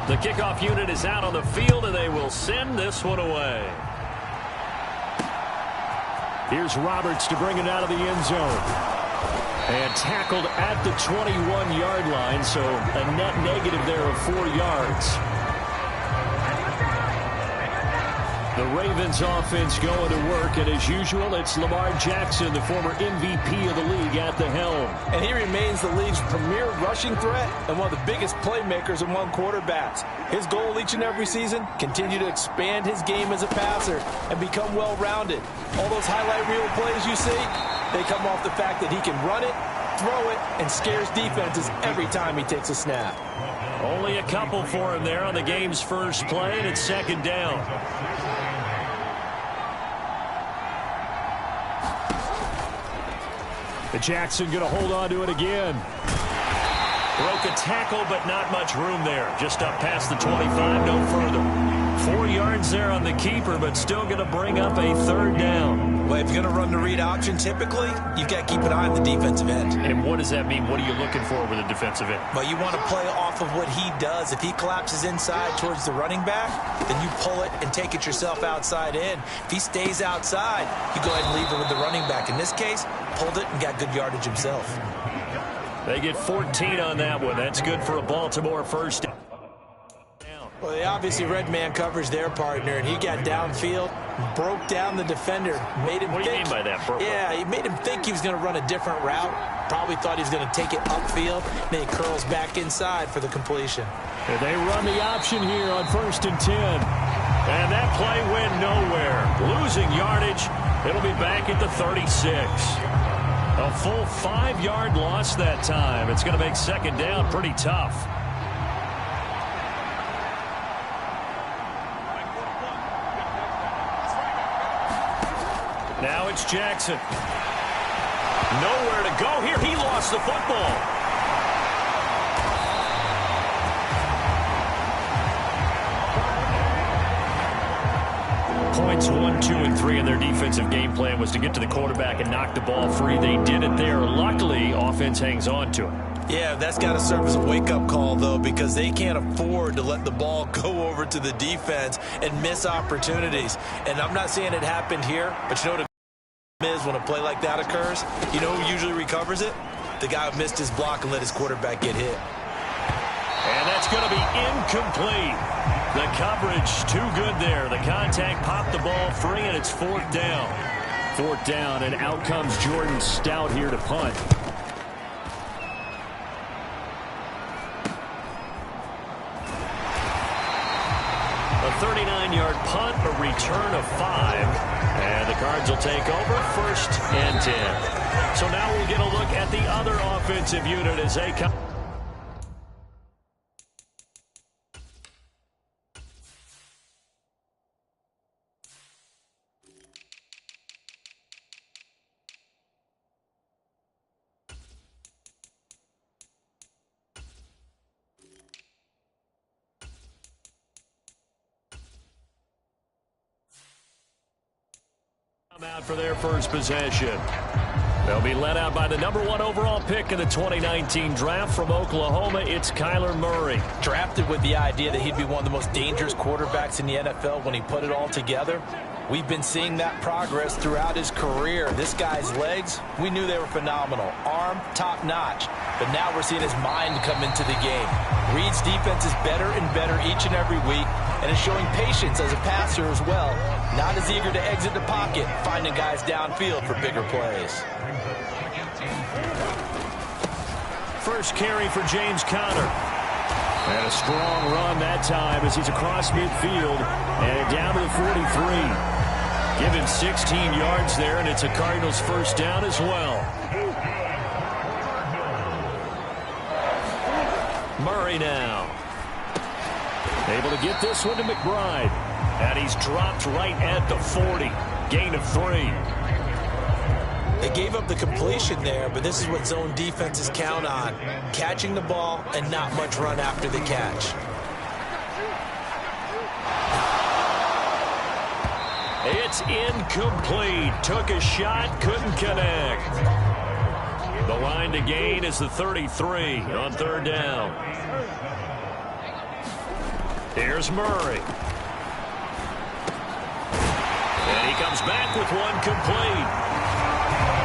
The kickoff unit is out on the field, and they will send this one away. Here's Roberts to bring it out of the end zone. And tackled at the 21-yard line, so a net negative there of 4 yards. The Ravens offense going to work, and as usual, it's Lamar Jackson, the former MVP of the league, at the helm. And he remains the league's premier rushing threat and one of the biggest playmakers among quarterbacks. His goal each and every season, continue to expand his game as a passer and become well-rounded. All those highlight reel plays you see, they come off the fact that he can run it, throw it, and scares defenses every time he takes a snap. Only a couple for him there on the game's first play, and it's second down. Jackson going to hold on to it again. Broke a tackle, but not much room there. Just up past the 25, no further. 4 yards there on the keeper, but still going to bring up a third down. Well, if you're going to run the read option, typically, you've got to keep an eye on the defensive end. And what does that mean? What are you looking for with a defensive end? Well, you want to play off of what he does. If he collapses inside towards the running back, then you pull it and take it yourself outside in. If he stays outside, you go ahead and leave it with the running back. In this case, pulled it and got good yardage himself. They get 14 on that one. That's good for a Baltimore first down. Well, they obviously read man coverage their partner, and he got downfield, broke down the defender, made him What do you mean by that, bro? Yeah, he made him think he was going to run a different route. Probably thought he was going to take it upfield. Then he curls back inside for the completion. And they run the option here on 1st and 10. And that play went nowhere. Losing yardage. It'll be back at the 36. A full 5-yard loss that time. It's going to make second down pretty tough. Now it's Jackson. Nowhere to go here. He lost the football. Points 1, 2, and 3 in their defensive game plan was to get to the quarterback and knock the ball free. They did it there. Luckily, offense hangs on to it. Yeah, that's got to serve as a wake-up call, though, because they can't afford to let the ball go over to the defense and miss opportunities. And I'm not saying it happened here, but you know what is when a play like that occurs? You know who usually recovers it? The guy who missed his block and let his quarterback get hit. And that's going to be incomplete. The coverage too good there. The contact popped the ball free, and it's 4th down. 4th down, and out comes Jordan Stout here to punt. A 39-yard punt, a return of 5. And the Cards will take over 1st and 10. So now we'll get a look at the other offensive unit as they come. Out for their first possession. They'll be led out by the #1 overall pick in the 2019 draft from Oklahoma. It's Kyler Murray. Drafted with the idea that he'd be one of the most dangerous quarterbacks in the NFL when he put it all together. We've been seeing that progress throughout his career. This guy's legs, we knew they were phenomenal. Arm, top-notch. But now we're seeing his mind come into the game. Reads defenses better and better each and every week, and is showing patience as a passer as well. Not as eager to exit the pocket, finding guys downfield for bigger plays. First carry for James Conner. And a strong run that time as he's across midfield and down to the 43. Give him 16 yards there, and it's a Cardinals first down as well. Murray now. Able to get this one to McBride. And he's dropped right at the 40. Gain of 3. They gave up the completion there, but this is what zone defenses count on. Catching the ball and not much run after the catch. It's incomplete. Took a shot, couldn't connect. The line to gain is the 33 on 3rd down. Here's Murray. And he comes back with one complete.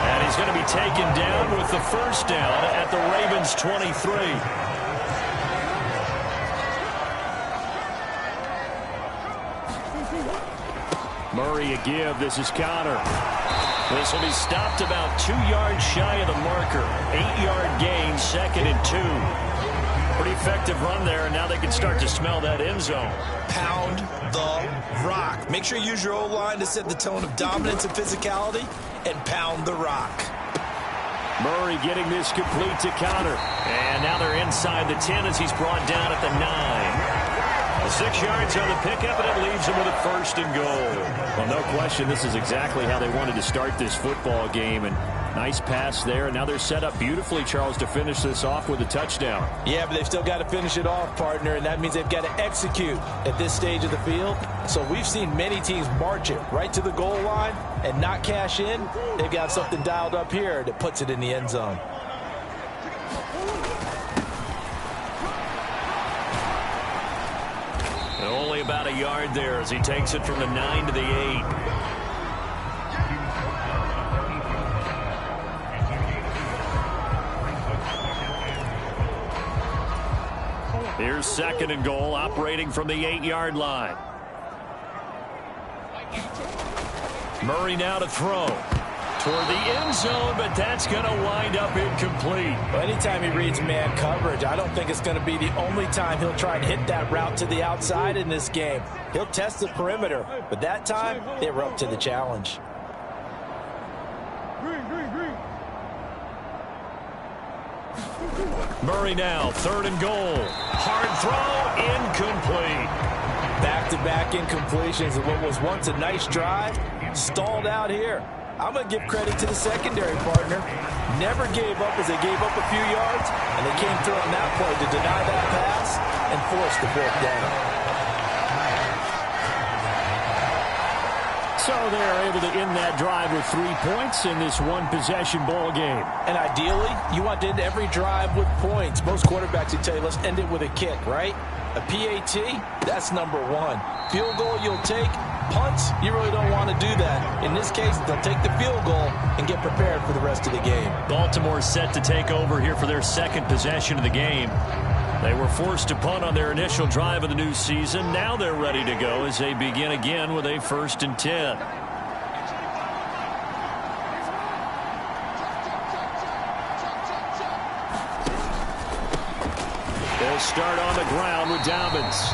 And he's going to be taken down with the first down at the Ravens' 23. Murray a give. This is Connor. This will be stopped about 2 yards shy of the marker. 8-yard gain, 2nd and 2. Pretty effective run there, and now they can start to smell that end zone. Pound the rock. Make sure you use your O-line to set the tone of dominance and physicality, and pound the rock. Murray getting this complete to Connor. And now they're inside the 10 as he's brought down at the 9. 6 yards on the pickup, and it leaves him with a 1st and goal. Well, no question, this is exactly how they wanted to start this football game. And nice pass there. And now they're set up beautifully, Charles, to finish this off with a touchdown. Yeah, but they've still got to finish it off, partner, and that means they've got to execute at this stage of the field. So we've seen many teams march it right to the goal line and not cash in. They've got something dialed up here that puts it in the end zone. Only about a yard there as he takes it from the 9 to the 8. Here's 2nd and goal, operating from the 8-yard line. Murray now to throw. Toward the end zone, but that's going to wind up incomplete. Well, anytime he reads man coverage, I don't think it's going to be the only time he'll try and hit that route to the outside in this game. He'll test the perimeter, but that time, they were up to the challenge. Murray now, 3rd and goal. Hard throw, incomplete. Back-to-back incompletions of what was once a nice drive, stalled out here. I'm going to give credit to the secondary partner. Never gave up as they gave up a few yards, and they came through on that play to deny that pass and force the fourth down. So they're able to end that drive with 3 points in this one-possession ball game. And ideally, you want to end every drive with points. Most quarterbacks would tell you, let's end it with a kick, right? A PAT, that's number 1. Field goal you'll take. Punts, you really don't want to do that. In this case, they'll take the field goal and get prepared for the rest of the game. Baltimore set to take over here for their 2nd possession of the game. They were forced to punt on their initial drive of the new season. Now they're ready to go as they begin again with a 1st and 10. They'll start on the ground with Dobbins.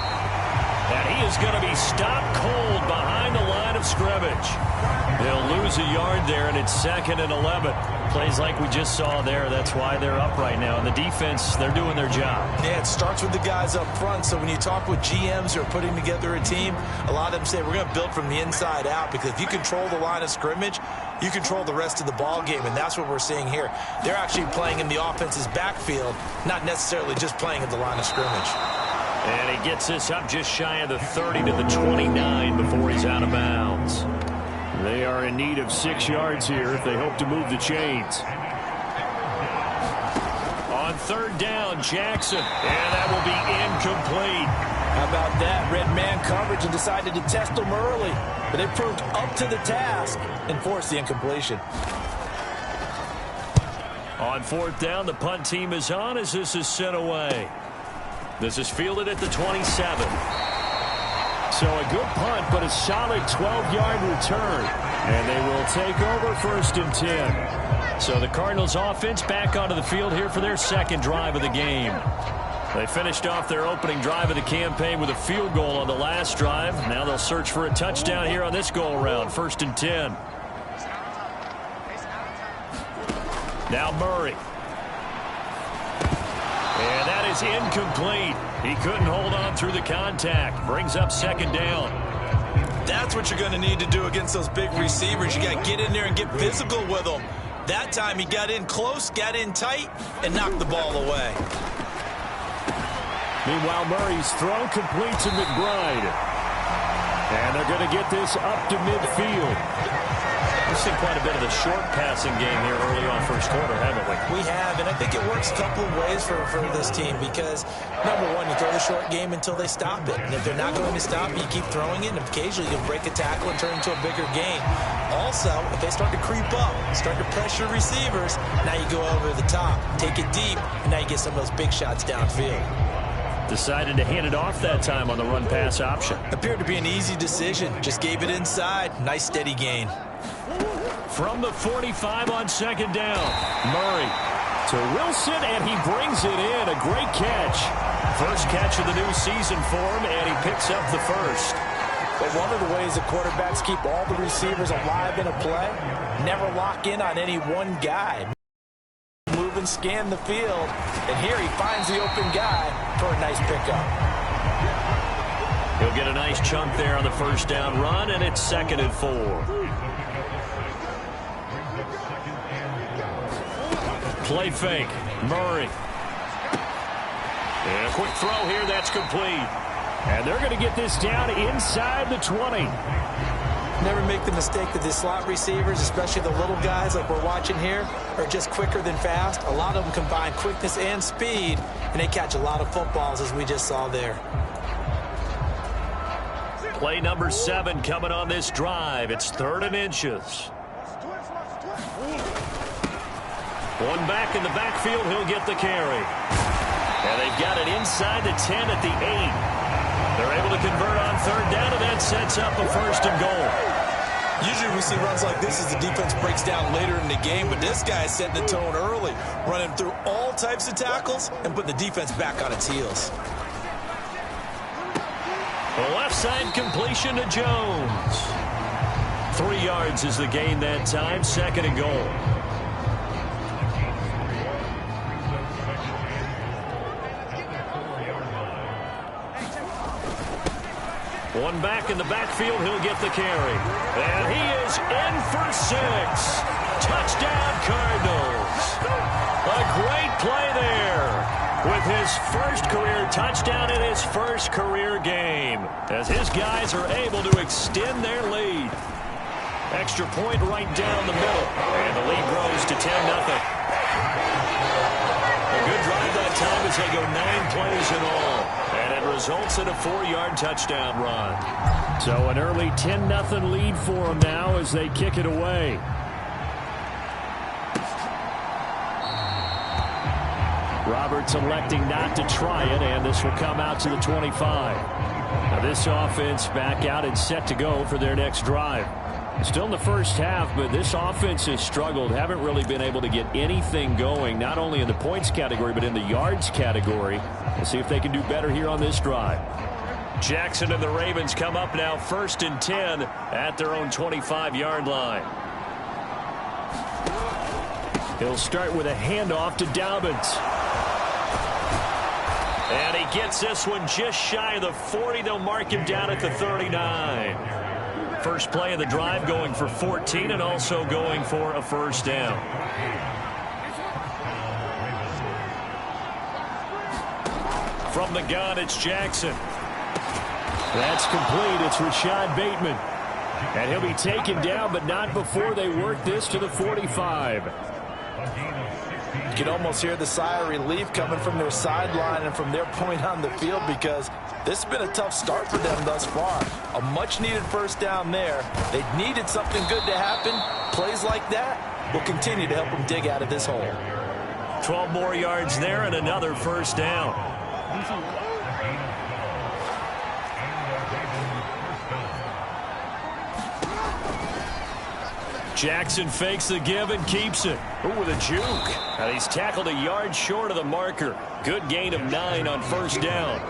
And he is going to be stopped cold behind the line of scrimmage. They'll lose a yard there, and it's 2nd and 11. Plays like we just saw there. That's why they're up right now. And the defense, they're doing their job. Yeah, it starts with the guys up front. So when you talk with GMs who are putting together a team, a lot of them say we're going to build from the inside out, because if you control the line of scrimmage, you control the rest of the ball game, and that's what we're seeing here. They're actually playing in the offense's backfield, not necessarily just playing at the line of scrimmage. And he gets this up just shy of the 30 to the 29 before he's out of bounds. They are in need of 6 yards here if they hope to move the chains. On 3rd down, Jackson, and that will be incomplete. How about that? Red man coverage and decided to test them early, but they proved up to the task and forced the incompletion. On 4th down, the punt team is on as this is sent away. This is fielded at the 27. So a good punt, but a solid 12-yard return. And they will take over 1st and 10. So the Cardinals offense back onto the field here for their 2nd drive of the game. They finished off their opening drive of the campaign with a field goal on the last drive. Now they'll search for a touchdown here on this go-around, 1st and 10. Now Murray. And that is incomplete. He couldn't hold on through the contact. Brings up 2nd down. That's what you're going to need to do against those big receivers. You got to get in there and get physical with them. That time he got in close, got in tight, and knocked the ball away. Meanwhile, Murray's throw complete to McBride. And they're going to get this up to midfield. We've seen quite a bit of the short passing game here early on first quarter, haven't we? We have, and I think it works a couple of ways for this team because, number one, you throw the short game until they stop it. And if they're not going to stop it, you keep throwing it, and occasionally you'll break a tackle and turn it into a bigger game. Also, if they start to creep up, start to pressure receivers, now you go over the top, take it deep, and now you get some of those big shots downfield. Decided to hand it off that time on the run-pass option. Appeared to be an easy decision. Just gave it inside. Nice steady gain. From the 45 on second down, Murray to Wilson, and he brings it in. A great catch. First catch of the new season for him, and he picks up the first. But one of the ways the quarterbacks keep all the receivers alive in a play, never lock in on any one guy. Move and scan the field, and here he finds the open guy for a nice pickup. He'll get a nice chunk there on the first down run, and it's 2nd and 4. Play fake. Murray. And a quick throw here. That's complete. And they're going to get this down inside the 20. Never make the mistake that the slot receivers, especially the little guys like we're watching here, are just quicker than fast. A lot of them combine quickness and speed, and they catch a lot of footballs, as we just saw there. Play number 7 coming on this drive. It's 3rd and inches. One back in the backfield. He'll get the carry. And they've got it inside the 10 at the 8. They're able to convert on 3rd down, and that sets up a 1st and goal. Usually we see runs like this as the defense breaks down later in the game, but this guy is setting the tone early, running through all types of tackles and putting the defense back on its heels. The left side completion to Jones. 3 yards is the gain that time. 2nd and goal. One back in the backfield. He'll get the carry. And he is in for 6. Touchdown, Cardinals. A great play there with his first career touchdown in his first career game, as his guys are able to extend their lead. Extra point right down the middle, and the lead grows to 10-0. A good drive that time as they go 9 plays in all, and it results in a 4-yard touchdown run. So an early 10-0 lead for them now as they kick it away. Roberts electing not to try it, and this will come out to the 25. Now this offense back out and set to go for their next drive. Still in the first half, but this offense has struggled. Haven't really been able to get anything going, not only in the points category, but in the yards category. We'll see if they can do better here on this drive. Jackson and the Ravens come up now 1st and 10 at their own 25-yard line. He'll start with a handoff to Dobbins. And he gets this one just shy of the 40. They'll mark him down at the 39. First play of the drive, going for 14 and also going for a 1st down. From the gun, it's Jackson. That's complete. It's Rashad Bateman. And he'll be taken down, but not before they work this to the 45. You can almost hear the sigh of relief coming from their sideline and from their point on the field, because this has been a tough start for them thus far. A much-needed 1st down there. They needed something good to happen. Plays like that will continue to help them dig out of this hole. 12 more yards there and another 1st down. Jackson fakes the give and keeps it. Ooh, with a juke. And he's tackled a yard short of the marker. Good gain of 9 on 1st down.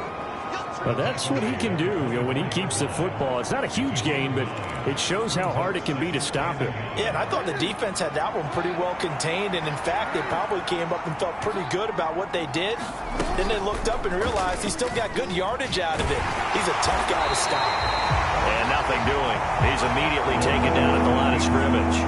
Well, that's what he can do, when he keeps the football. It's not a huge gain, but it shows how hard it can be to stop him. Yeah, and I thought the defense had that one pretty well contained, and in fact, they probably came up and felt pretty good about what they did. Then they looked up and realized he still got good yardage out of it. He's a tough guy to stop. And nothing doing. He's immediately taken down at the line of scrimmage.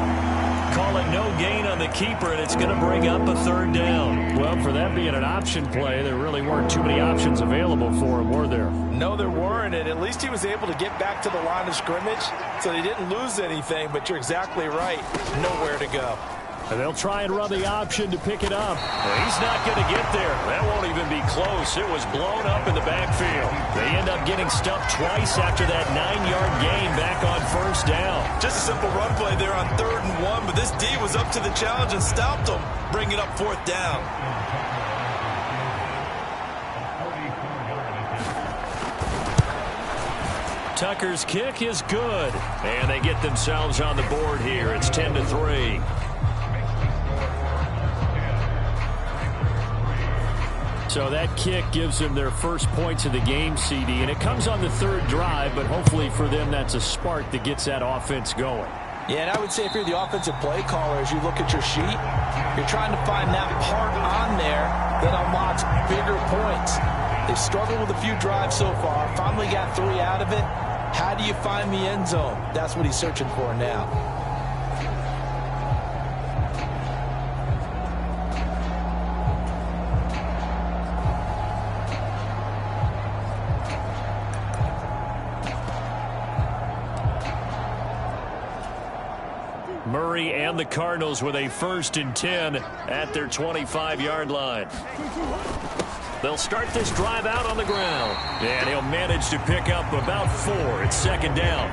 call it no gain on the keeper, and it's going to bring up a third down. Well, for that being an option play, there really weren't too many options available for him, were there? No, there weren't, and at least he was able to get back to the line of scrimmage, so they didn't lose anything, but you're exactly right. Nowhere to go. And they'll try and run the option to pick it up. Well, he's not going to get there. That won't even be close. It was blown up in the backfield. They end up getting stuffed twice after that 9-yard gain back on first down. Just a simple run play there on 3rd and 1, but this D was up to the challenge and stopped them, bringing up 4th down. Tucker's kick is good. And they get themselves on the board here. It's 10-3. So that kick gives them their first points of the game, CD, and it comes on the 3rd drive, but hopefully for them that's a spark that gets that offense going. Yeah, and I would say if you're the offensive play caller, as you look at your sheet, you're trying to find that part on there that unlocks bigger points. They've struggled with a few drives so far, finally got 3 out of it. How do you find the end zone? That's what he's searching for now. Murray and the Cardinals with a 1st and 10 at their 25-yard line. They'll start this drive out on the ground. And he'll manage to pick up about 4. It's 2nd down.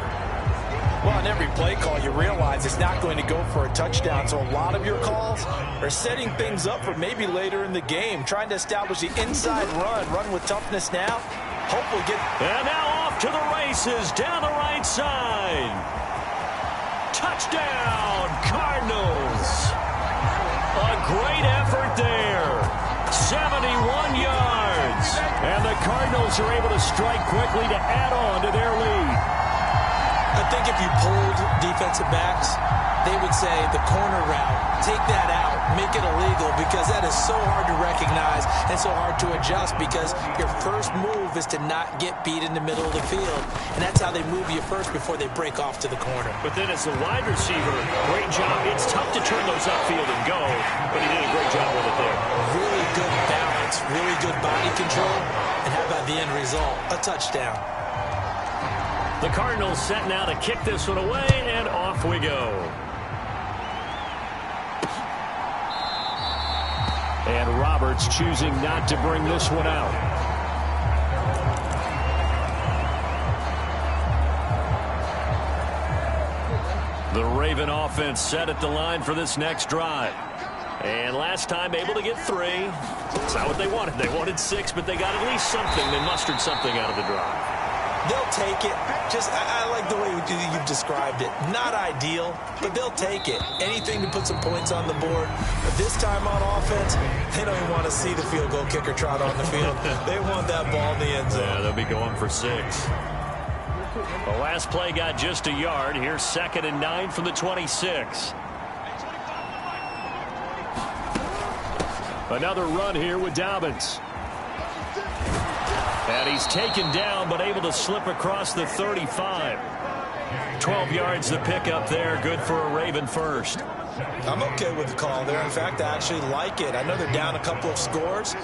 Well, on every play call, you realize it's not going to go for a touchdown. So a lot of your calls are setting things up for maybe later in the game, trying to establish the inside run with toughness now. Hopefully get... And now off to the races down the right side. Touchdown, Cardinals. A great effort there. 71 yards. And the Cardinals are able to strike quickly to add on to their lead. I think if you polled defensive backs, they would say the corner route, take that out, make it illegal, because that is so hard to recognize and so hard to adjust, because your first move is to not get beat in the middle of the field. And that's how they move you first before they break off to the corner. But then as a wide receiver, great job. It's tough to turn those upfield and go, but he did a great job with it there. Really good balance, really good body control, and how about the end result? A touchdown. The Cardinals set now to kick this one away, and off we go. And Roberts choosing not to bring this one out. The Raven offense set at the line for this next drive. And last time able to get 3. It's not what they wanted. They wanted 6, but they got at least something. They mustered something out of the drive. They'll take it. Just, I like the way you've described it. Not ideal, but they'll take it. Anything to put some points on the board. But this time on offense, they don't even want to see the field goal kicker trot on the field. They want that ball in the end zone. Yeah, they'll be going for 6. The last play got just a yard. Here's 2nd and 9 from the 26. Another run here with Dobbins. And he's taken down, but able to slip across the 35. 12 yards the pickup there. Good for a Raven first. I'm okay with the call there. In fact, I actually like it. I know they're down a couple of scores,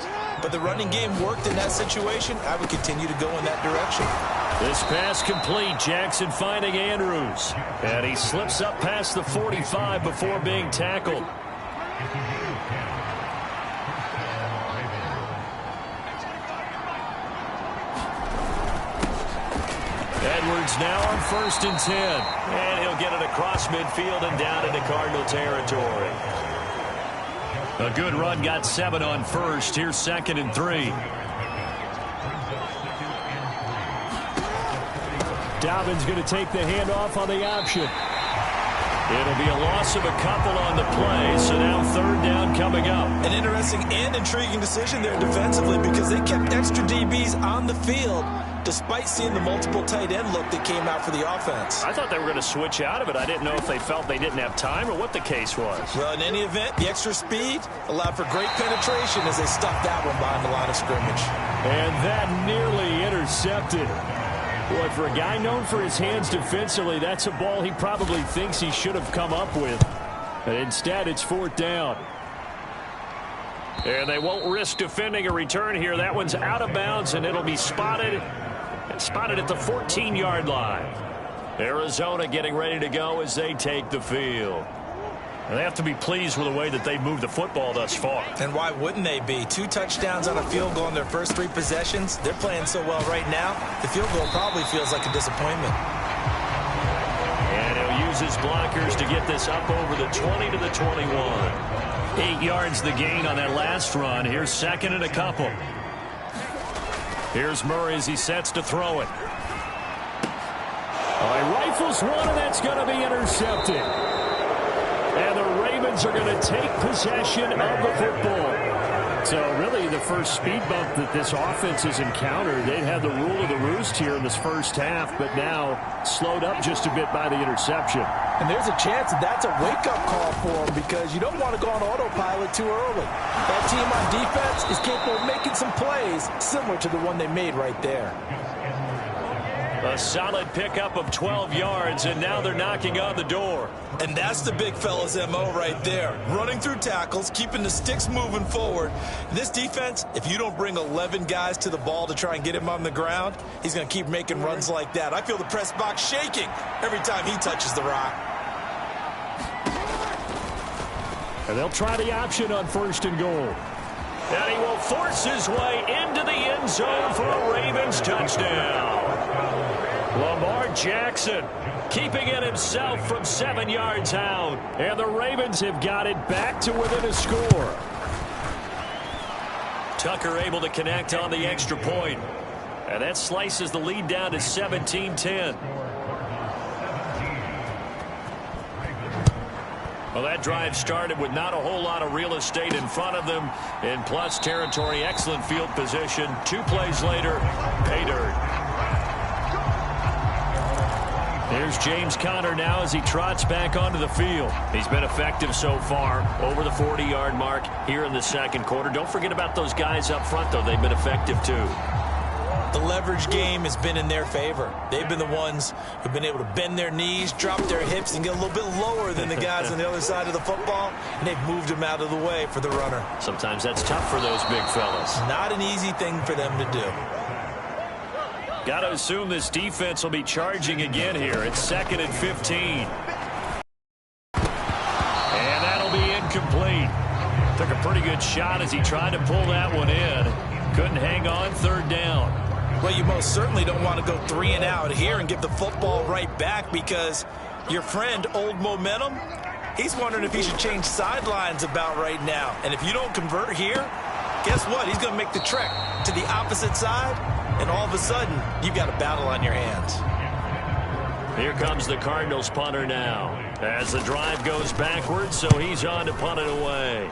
but the running game worked in that situation. I would continue to go in that direction. This pass complete. Jackson finding Andrews. And he slips up past the 45 before being tackled. Edwards now on 1st and 10. And he'll get it across midfield and down into Cardinal territory. A good run, got 7 on first. Here's 2nd and 3. Dobbins going to take the handoff on the option. It'll be a loss of a couple on the play, so now 3rd down coming up. An interesting and intriguing decision there defensively, because they kept extra DBs on the field despite seeing the multiple tight end look that came out for the offense. I thought they were going to switch out of it. I didn't know if they felt they didn't have time or what the case was. Well, in any event, the extra speed allowed for great penetration as they stuffed that one behind the line of scrimmage. And that nearly intercepted. Boy, for a guy known for his hands defensively, that's a ball he probably thinks he should have come up with. And instead, it's 4th down. And they won't risk defending a return here. That one's out of bounds, and it'll be spotted at the 14-yard line. Arizona getting ready to go as they take the field. And they have to be pleased with the way that they've moved the football thus far. And why wouldn't they be? 2 touchdowns on a field goal in their first 3 possessions. They're playing so well right now, the field goal probably feels like a disappointment. And he'll use his blockers to get this up over the 20 to the 21. 8 yards the gain on that last run. Here's 2nd and a couple. Here's Murray as he sets to throw it. He rifles one, and that's going to be intercepted. And the Ravens are going to take possession of the football. So really the first speed bump that this offense has encountered. They've had the rule of the roost here in this first half, but now slowed up just a bit by the interception. And there's a chance that that's a wake-up call for them because you don't want to go on autopilot too early. That team on defense is capable of making some plays similar to the one they made right there. A solid pickup of 12 yards, and now they're knocking on the door. And that's the big fella's MO right there. Running through tackles, keeping the sticks moving forward. This defense, if you don't bring 11 guys to the ball to try and get him on the ground, he's going to keep making runs like that. I feel the press box shaking every time he touches the rock. And they'll try the option on 1st and goal. And he will force his way into the end zone for a Ravens touchdown. Lamar Jackson keeping it himself from 7 yards out. And the Ravens have got it back to within a score. Tucker able to connect on the extra point. And that slices the lead down to 17-10. Well, that drive started with not a whole lot of real estate in front of them. In plus territory, excellent field position. 2 plays later, pay dirt. There's James Conner now as he trots back onto the field. He's been effective so far, over the 40-yard mark here in the second quarter. Don't forget about those guys up front, though. They've been effective, too. The leverage game has been in their favor. They've been the ones who've been able to bend their knees, drop their hips, and get a little bit lower than the guys on the other side of the football, and they've moved them out of the way for the runner. Sometimes that's tough for those big fellas. Not an easy thing for them to do. Got to assume this defense will be charging again here. It's 2nd and 15. And that'll be incomplete. Took a pretty good shot as he tried to pull that one in. Couldn't hang on, 3rd down. Well, you most certainly don't want to go 3 and out here and give the football right back because your friend, Old Momentum, he's wondering if he should change sidelines about right now. And if you don't convert here, guess what? He's going to make the trek to the opposite side, and all of a sudden, you've got a battle on your hands. Here comes the Cardinals punter now as the drive goes backwards, so he's on to punt it away.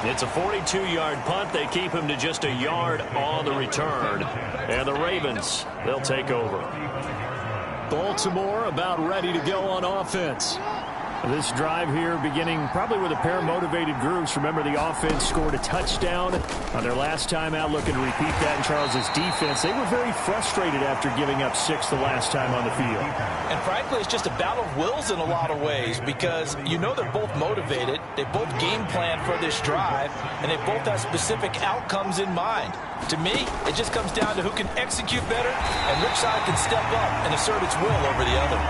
It's a 42-yard punt. They keep him to just a yard on the return. And the Ravens, they'll take over. Baltimore about ready to go on offense. This drive here beginning probably with a pair of motivated groups. Remember, the offense scored a touchdown on their last time out, looking to repeat that in Charles's defense. They were very frustrated after giving up 6 the last time on the field. And frankly, it's just a battle of wills in a lot of ways because you know they're both motivated. They both game plan for this drive, and they both have specific outcomes in mind. To me, it just comes down to who can execute better, and which side can step up and assert its will over the other.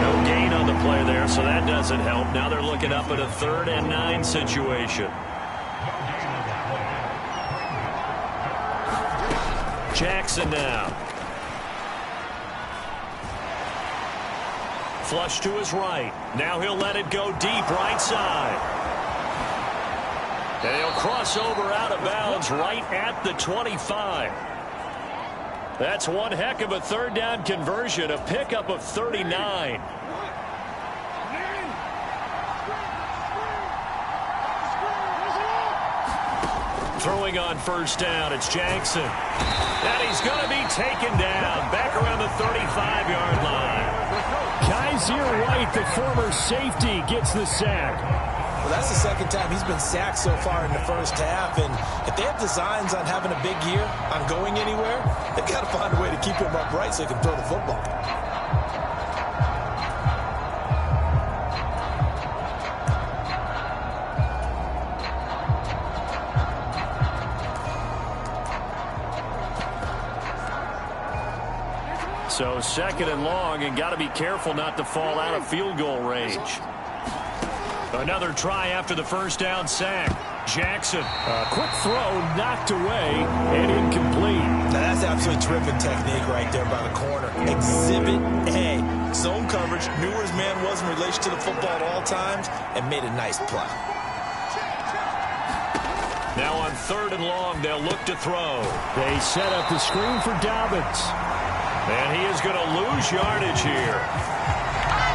No gain on the play there, so that doesn't help. Now they're looking up at a 3rd and 9 situation. Jackson now. Flush to his right. Now he'll let it go deep right side. And he'll cross over out of bounds right at the 25. That's one heck of a 3rd down conversion, a pickup of 39. Throwing on 1st down, it's Jackson. And he's going to be taken down back around the 35-yard line. Kaiser White, the former safety, gets the sack. but that's the second time he's been sacked so far in the first half. And if they have designs on having a big year, on going anywhere, they've got to find a way to keep him upright so he can throw the football. So second and long, and got to be careful not to fall out of field goal range. Another try after the first down sack. Jackson, a quick throw knocked away and incomplete. Now that's absolutely terrific technique right there by the corner. Exhibit A. Zone coverage, knew where his man was in relation to the football at all times, and made a nice play. Now on third and long, they'll look to throw. They set up the screen for Dobbins. And he is going to lose yardage here.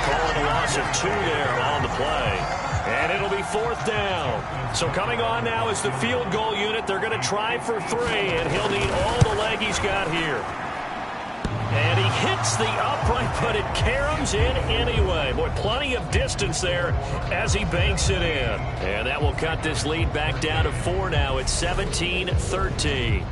Calling a loss of 2 there on the play. And it'll be fourth down. So coming on now is the field goal unit. They're going to try for 3, and he'll need all the leg he's got here. And he hits the upright, but it caroms in anyway. Boy, plenty of distance there as he banks it in. And that will cut this lead back down to 4 now. It's 17-13.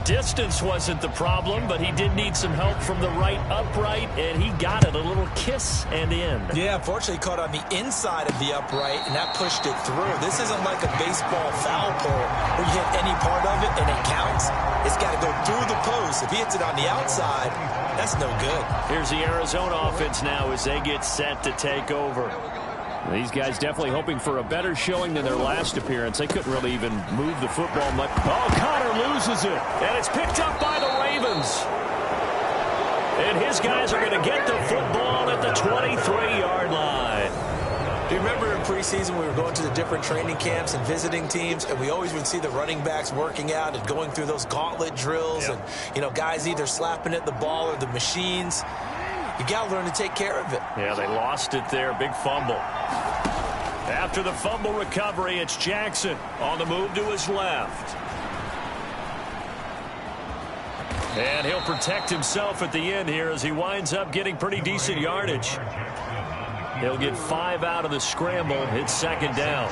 Distance wasn't the problem, but he did need some help from the right upright, and he got it. A little kiss and in. Yeah, unfortunately caught on the inside of the upright, and that pushed it through. This isn't like a baseball foul pole where you hit any part of it and it counts. It's got to go through the post. If he hits it on the outside, that's no good. Here's the Arizona offense now as they get set to take over. These guys definitely hoping for a better showing than their last appearance. They couldn't really even move the football much. Oh, Connor loses it. And it's picked up by the Ravens. And his guys are going to get the football at the 23-yard line. Do you remember in preseason we were going to the different training camps and visiting teams, and we always would see the running backs working out and going through those gauntlet drills, and, you know, guys either slapping at the ball or the machines. You got to learn to take care of it. Yeah, they lost it there. Big fumble. After the fumble recovery, it's Jackson on the move to his left. And he'll protect himself at the end here as he winds up getting pretty decent yardage. He'll get 5 out of the scramble. It's second down.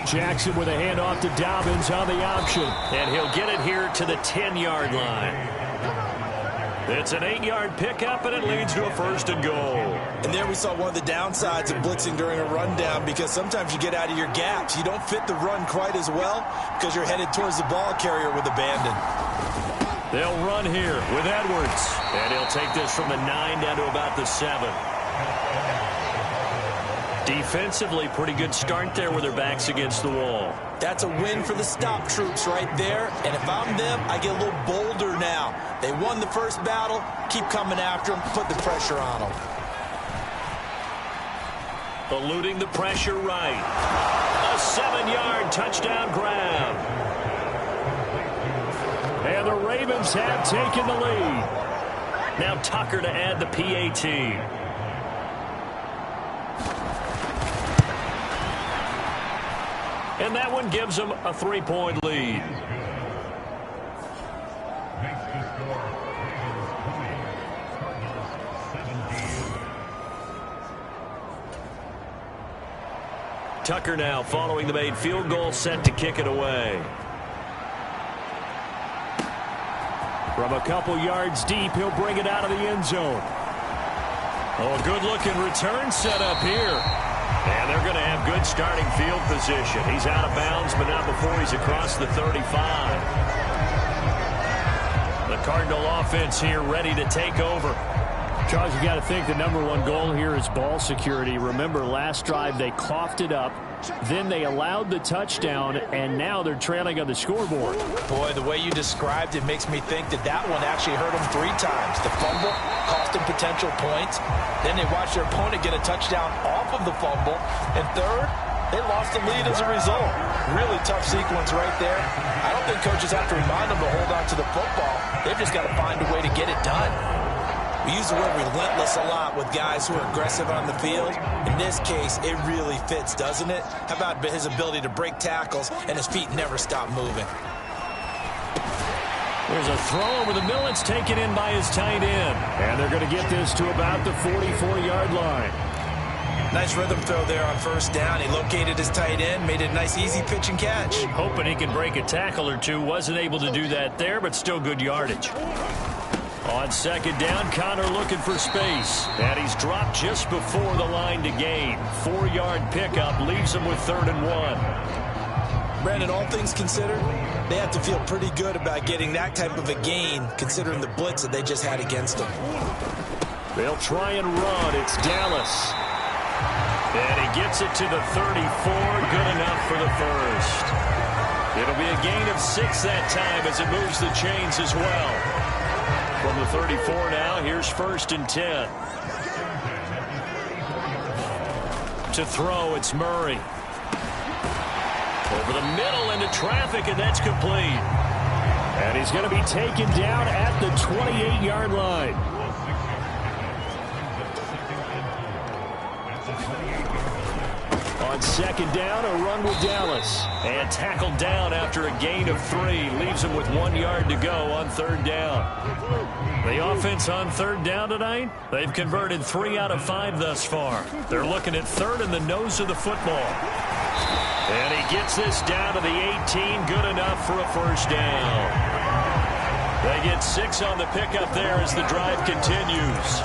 Jackson with a handoff to Dobbins on the option. And he'll get it here to the 10-yard line. It's an 8-yard pickup, and it leads to a first and goal. And there we saw one of the downsides of blitzing during a rundown, because sometimes you get out of your gaps. You don't fit the run quite as well because you're headed towards the ball carrier with abandon. They'll run here with Edwards. And he'll take this from the 9 down to about the 7. Defensively, pretty good start there with their backs against the wall. That's a win for the stop troops right there. And if I'm them, I get a little bolder now. They won the first battle. Keep coming after them. Put the pressure on them. Eluding the pressure right. A 7-yard touchdown grab. And the Ravens have taken the lead. Now Tucker to add the PAT. And that one gives them a 3-point lead. Tucker now following the made field goal, set to kick it away. From a couple yards deep, he'll bring it out of the end zone. Oh, good-looking return set up here. And they're going to have good starting field position. He's out of bounds, but not before he's across the 35. The Cardinal offense here ready to take over. Charles, you got to think the #1 goal here is ball security. Remember, last drive they coughed it up. Then they allowed the touchdown, and now they're trailing on the scoreboard. Boy, the way you described it makes me think that that one actually hurt them 3 times. The fumble cost them potential points. Then they watched their opponent get a touchdown off of the fumble. And third, they lost the lead as a result. Really tough sequence right there. I don't think coaches have to remind them to hold on to the football. They've just got to find a way to get it done. We use the word relentless a lot with guys who are aggressive on the field. In this case, it really fits, doesn't it? How about his ability to break tackles and his feet never stop moving? There's a throw over the middle. It's taken in by his tight end. And they're going to get this to about the 44-yard line. Nice rhythm throw there on first down. He located his tight end, made it a nice easy pitch and catch. Hoping he can break a tackle or two. Wasn't able to do that there, but still good yardage. On second down, Connor looking for space. And he's dropped just before the line to gain. 4-yard pickup leaves him with 3rd and 1. Brandon, all things considered, they have to feel pretty good about getting that type of a gain, considering the blitz that they just had against them. They'll try and run. It's Dallas. And he gets it to the 34. Good enough for the first. It'll be a gain of 6 that time as it moves the chains as well. From the 34 now, here's 1st and 10. To throw, it's Murray. Over the middle into traffic, and that's complete. And he's going to be taken down at the 28-yard line. On second down, a run with Dallas. And tackled down after a gain of 3. Leaves him with 1 yard to go on 3rd down. The offense on 3rd down tonight, they've converted 3 out of 5 thus far. They're looking at 3rd in the nose of the football. And he gets this down to the 18. Good enough for a 1st down. They get 6 on the pickup there as the drive continues.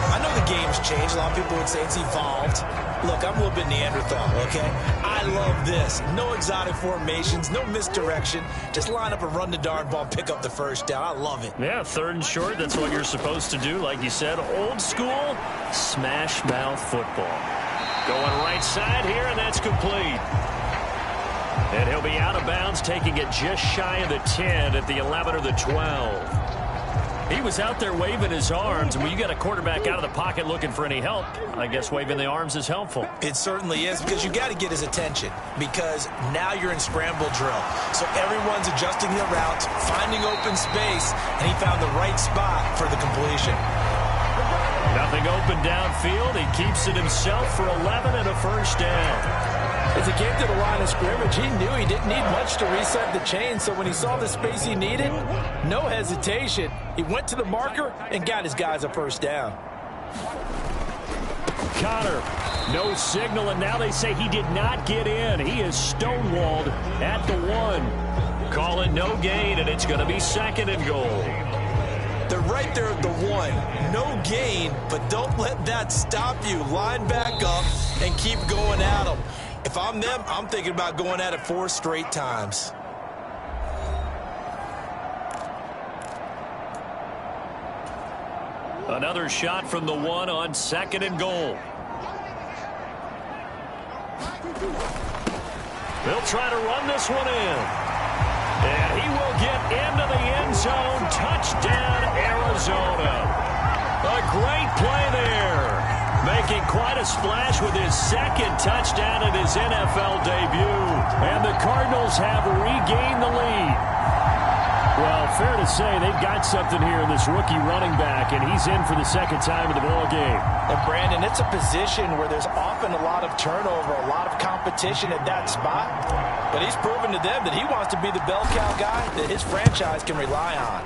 I know the game's changed. A lot of people would say it's evolved. Look, I'm a little bit Neanderthal, okay? I love this. No exotic formations, no misdirection. Just line up and run the darn ball, pick up the 1st down. I love it. Yeah, 3rd and short, that's what you're supposed to do. Like you said, old school, smash mouth football. Going right side here, and that's complete. And he'll be out of bounds, taking it just shy of the 10 at the 11 or the 12. He was out there waving his arms, and when you got a quarterback out of the pocket looking for any help, I guess waving the arms is helpful. It certainly is, because you got to get his attention, because now you're in scramble drill. So everyone's adjusting their routes, finding open space, and he found the right spot for the completion. Nothing open downfield. He keeps it himself for 11 and a 1st down. As he came to the line of scrimmage, he knew he didn't need much to reset the chain, so when he saw the space he needed, no hesitation. He went to the marker and got his guys a 1st down. Connor, no signal, and now they say he did not get in. He is stonewalled at the 1. Call it no gain, and it's going to be 2nd and goal. They're right there at the 1. No gain, but don't let that stop you. Line back up and keep going at them. If I'm them, I'm thinking about going at it 4 straight times. Another shot from the 1 on 2nd and goal. They'll try to run this one in. And he will get into the end zone. Touchdown, Arizona. A great play there. Making quite a splash with his 2nd touchdown in his NFL debut. And the Cardinals have regained the lead. Well, fair to say they've got something here in this rookie running back, and he's in for the 2nd time in the ball game. And Brandon, it's a position where there's often a lot of turnover, a lot of competition at that spot. But he's proven to them that he wants to be the bell cow guy that his franchise can rely on.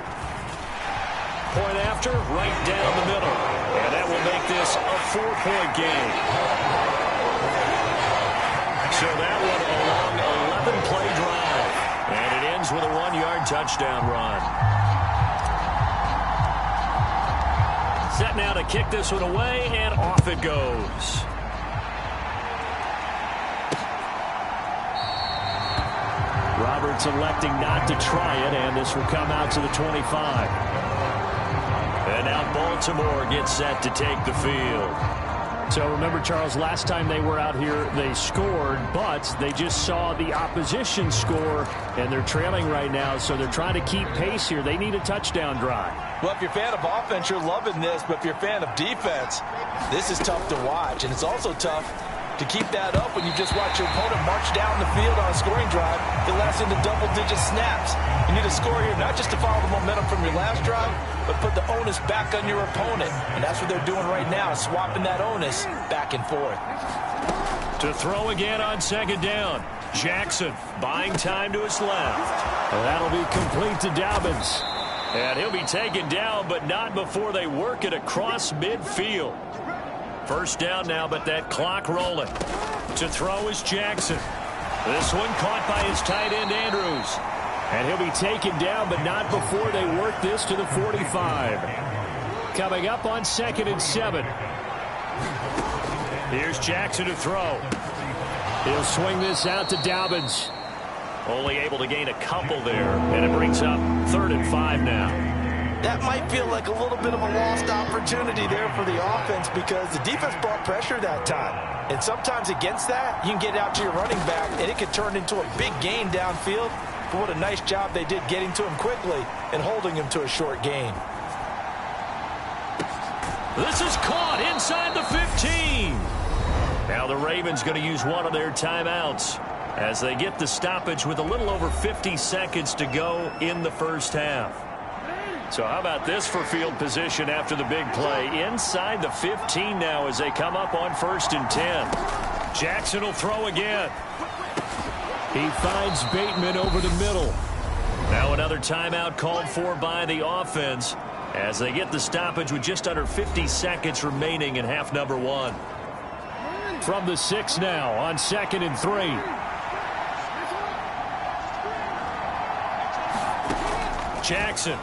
Point after, right down the middle. And that will make this a 4-point game. So that one a long 11-play drive. And it ends with a 1-yard touchdown run. Set now to kick this one away, and off it goes. Roberts electing not to try it, and this will come out to the 25. And now Baltimore gets set to take the field. So remember, Charles, last time they were out here, they scored, but they just saw the opposition score, and they're trailing right now, so they're trying to keep pace here. They need a touchdown drive. Well, if you're a fan of offense, you're loving this, but if you're a fan of defense, this is tough to watch, and it's also tough to keep that up when you just watch your opponent march down the field on a scoring drive that lasts into double-digit snaps. You need a score here, not just to follow the momentum from your last drive, but put the onus back on your opponent. And that's what they're doing right now, swapping that onus back and forth. To throw again on 2nd down. Jackson buying time to his left. And that'll be complete to Dobbins. And he'll be taken down, but not before they work it across midfield. First down now, but that clock rolling. To throw is Jackson. This one caught by his tight end, Andrews. And he'll be taken down, but not before they work this to the 45. Coming up on 2nd and 7. Here's Jackson to throw. He'll swing this out to Dobbins. Only able to gain a couple there, and it brings up 3rd and 5 now. That might feel like a little bit of a lost opportunity there for the offense because the defense brought pressure that time. And sometimes against that, you can get out to your running back, and it could turn into a big gain downfield. But what a nice job they did getting to him quickly and holding him to a short gain. This is caught inside the 15. Now the Ravens going to use one of their timeouts as they get the stoppage with a little over 50 seconds to go in the first half. So how about this for field position after the big play? Inside the 15 now as they come up on 1st and 10. Jackson will throw again. He finds Bateman over the middle. Now another timeout called for by the offense as they get the stoppage with just under 50 seconds remaining in half number 1. From the 6 now on 2nd and 3. Jackson.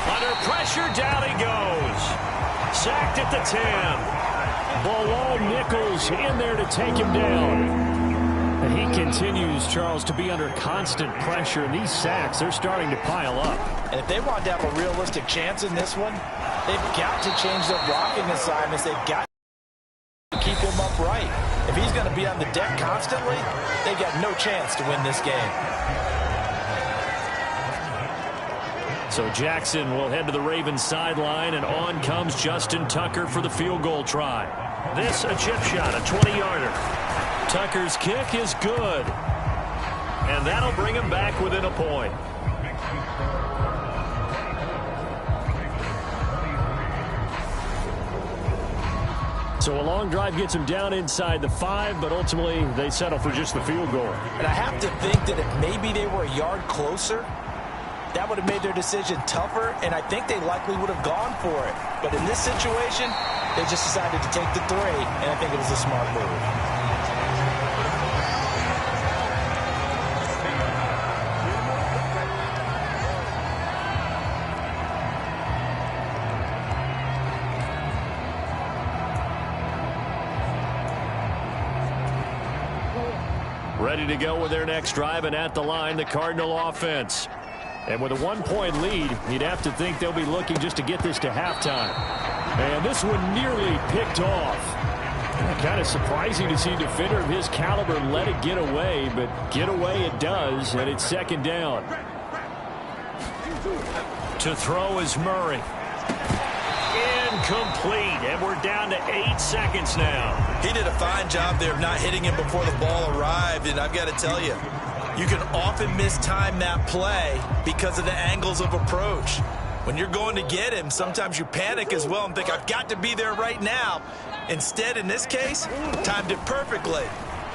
Under pressure, down he goes. Sacked at the 10. Below Nichols in there to take him down. And he continues, Charles, to be under constant pressure. And these sacks, they're starting to pile up. And if they want to have a realistic chance in this one, they've got to change their blocking assignments. They've got to keep him upright. If he's going to be on the deck constantly, they've got no chance to win this game. So Jackson will head to the Ravens sideline, and on comes Justin Tucker for the field goal try. This a chip shot, a 20-yarder. Tucker's kick is good. And that'll bring him back within a point. So a long drive gets him down inside the 5, but ultimately they settle for just the field goal. And I have to think that if maybe they were a yard closer, that would have made their decision tougher, and I think they likely would have gone for it. But in this situation, they just decided to take the 3, and I think it was a smart move. Ready to go with their next drive, and at the line, the Cardinal offense. And with a 1-point lead, you'd have to think they'll be looking just to get this to halftime. And this one nearly picked off. Kind of surprising to see a defender of his caliber let it get away, but get away it does, and it's 2nd down. To throw is Murray. Incomplete, and we're down to 8 seconds now. He did a fine job there of not hitting him before the ball arrived, and I've got to tell you, you can often mistime that play because of the angles of approach. When you're going to get him, sometimes you panic as well and think, I've got to be there right now. Instead, in this case, timed it perfectly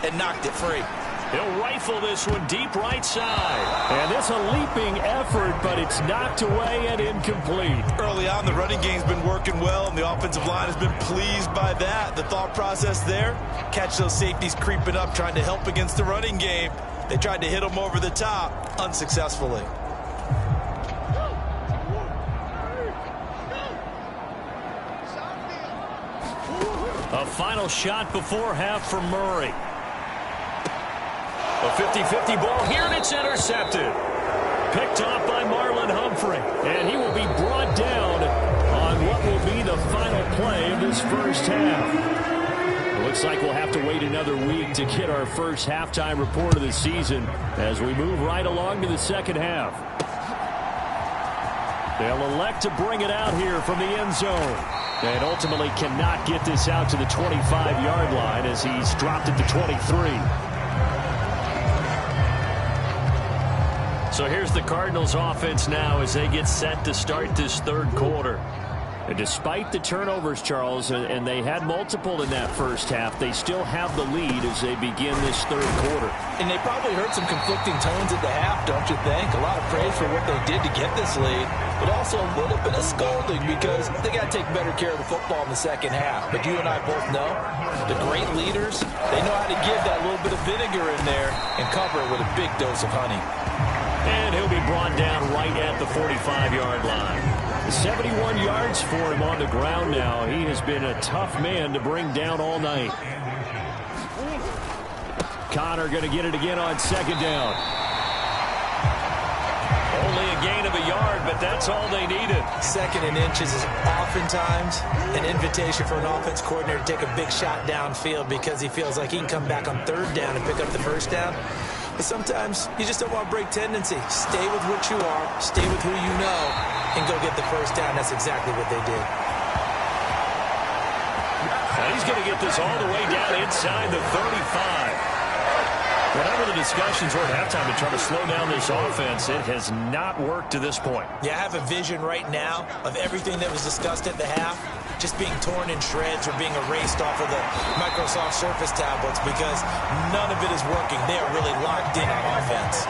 and knocked it free. He'll rifle this one deep right side. And it's a leaping effort, but it's knocked away and incomplete. Early on, the running game's been working well, and the offensive line has been pleased by that. The thought process there, catch those safeties creeping up, trying to help against the running game. They tried to hit him over the top, unsuccessfully. A final shot before half for Murray. A 50-50 ball here, and it's intercepted. Picked off by Marlon Humphrey, and he will be brought down on what will be the final play of this first half. Looks like we'll have to wait another week to get our first halftime report of the season as we move right along to the second half. They'll elect to bring it out here from the end zone. And ultimately cannot get this out to the 25-yard line as he's dropped it to 23. So here's the Cardinals offense now as they get set to start this third quarter. And despite the turnovers, Charles, and they had multiple in that first half, they still have the lead as they begin this third quarter. And they probably heard some conflicting tones at the half, don't you think? A lot of praise for what they did to get this lead, but also a little bit of scolding because they got to take better care of the football in the second half. But you and I both know the great leaders, they know how to give that little bit of vinegar in there and cover it with a big dose of honey. And he'll be brought down right at the 45-yard line. 71 yards for him on the ground now. He has been a tough man to bring down all night. Connor going to get it again on second down. Only a gain of a yard, but that's all they needed. Second and inches is oftentimes an invitation for an offense coordinator to take a big shot downfield because he feels like he can come back on third down and pick up the first down. But sometimes you just don't want to break tendency. Stay with what you are, stay with who you know, and go get the first down. That's exactly what they did. Now he's going to get this all the way down inside the 35. Whatever the discussions were at halftime to try to slow down this offense, it has not worked to this point. Yeah, I have a vision right now of everything that was discussed at the half just being torn in shreds or being erased off of the Microsoft Surface tablets because none of it is working. They are really locked in on offense.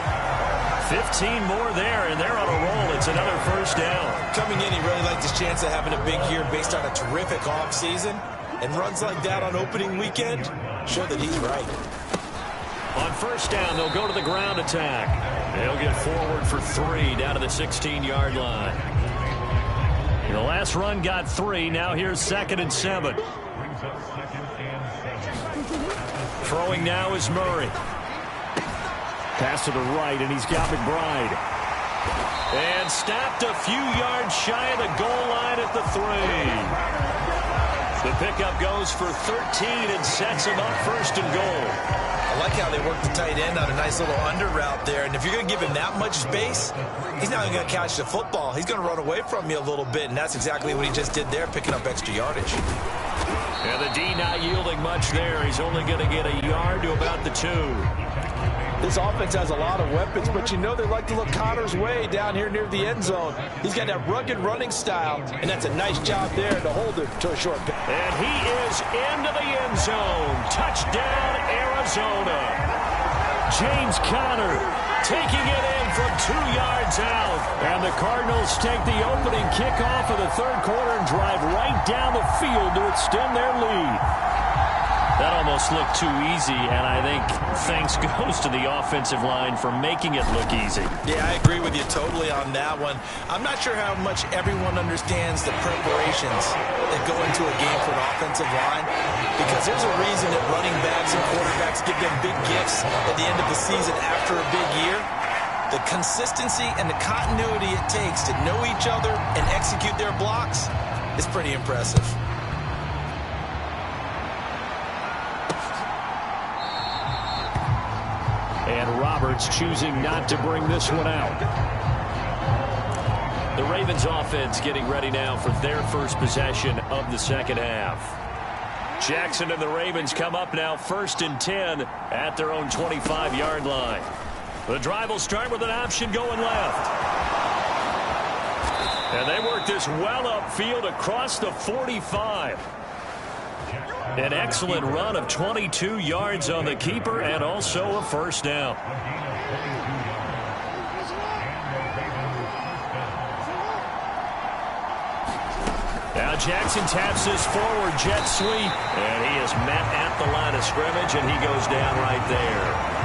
15 more there, and they're on a roll. It's another first down. Coming in, he really liked his chance of having a big year based on a terrific offseason. And runs like that on opening weekend show that he's right. On first down, they'll go to the ground attack. They'll get forward for 3 down to the 16-yard line. The last run got 3. Now here's 2nd and 7. Throwing now is Murray. Pass to the right, and he's got McBride. And stopped a few yards shy of the goal line at the 3. The pickup goes for 13 and sets him up first and goal. I like how they work the tight end on a nice little under route there. And if you're going to give him that much space, he's not even going to catch the football. He's going to run away from you a little bit, and that's exactly what he just did there, picking up extra yardage. And the D not yielding much there. He's only going to get a yard to about the 2. This offense has a lot of weapons, but you know they like to look Connor's way down here near the end zone. He's got that rugged running style, and that's a nice job there to hold it to a short pass. And he is into the end zone. Touchdown, Arizona. James Conner taking it in from 2 yards out. And the Cardinals take the opening kickoff of the third quarter and drive right down the field to extend their lead. That almost looked too easy, and I think thanks goes to the offensive line for making it look easy. Yeah, I agree with you totally on that one. I'm not sure how much everyone understands the preparations that go into a game for an offensive line, because there's a reason that running backs and quarterbacks give them big gifts at the end of the season after a big year. The consistency and the continuity it takes to know each other and execute their blocks is pretty impressive. And Roberts choosing not to bring this one out. The Ravens offense getting ready now for their first possession of the second half. Jackson and the Ravens come up now 1st and 10 at their own 25-yard line. The drive will start with an option going left. And they work this well upfield across the 45. An excellent run of 22 yards on the keeper and also a first down. Now Jackson taps this forward jet sweep, and he is met at the line of scrimmage, and he goes down right there.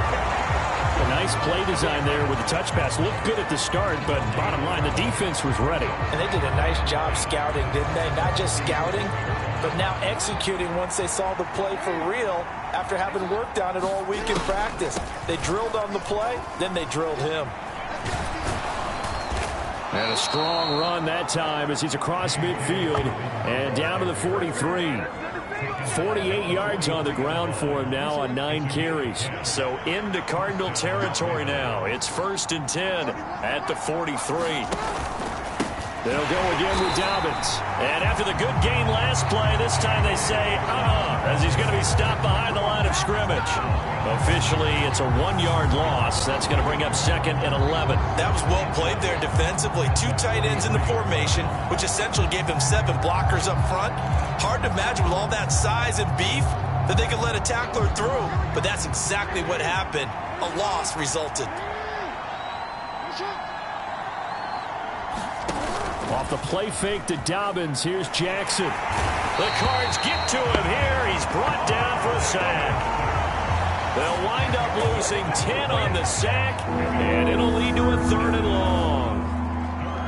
A nice play design there with the touch pass. Looked good at the start, but bottom line, the defense was ready. And they did a nice job scouting, didn't they? Not just scouting, but now executing once they saw the play for real after having worked on it all week in practice. They drilled on the play, then they drilled him. And a strong run that time as he's across midfield and down to the 43. 48 yards on the ground for him now on 9 carries. So into Cardinal territory now. It's 1st and 10 at the 43. They'll go again with Dobbins. And after the good gain last play, this time they say, as he's going to be stopped behind the line of scrimmage. Officially, it's a 1-yard loss. That's going to bring up 2nd and 11. That was well played there defensively. 2 tight ends in the formation, which essentially gave them 7 blockers up front. Hard to imagine with all that size and beef that they could let a tackler through. But that's exactly what happened. A loss resulted. Off the play fake to Dobbins. Here's Jackson. The Cards get to him here. He's brought down for a sack. They'll wind up losing 10 on the sack, and it'll lead to a 3rd and long.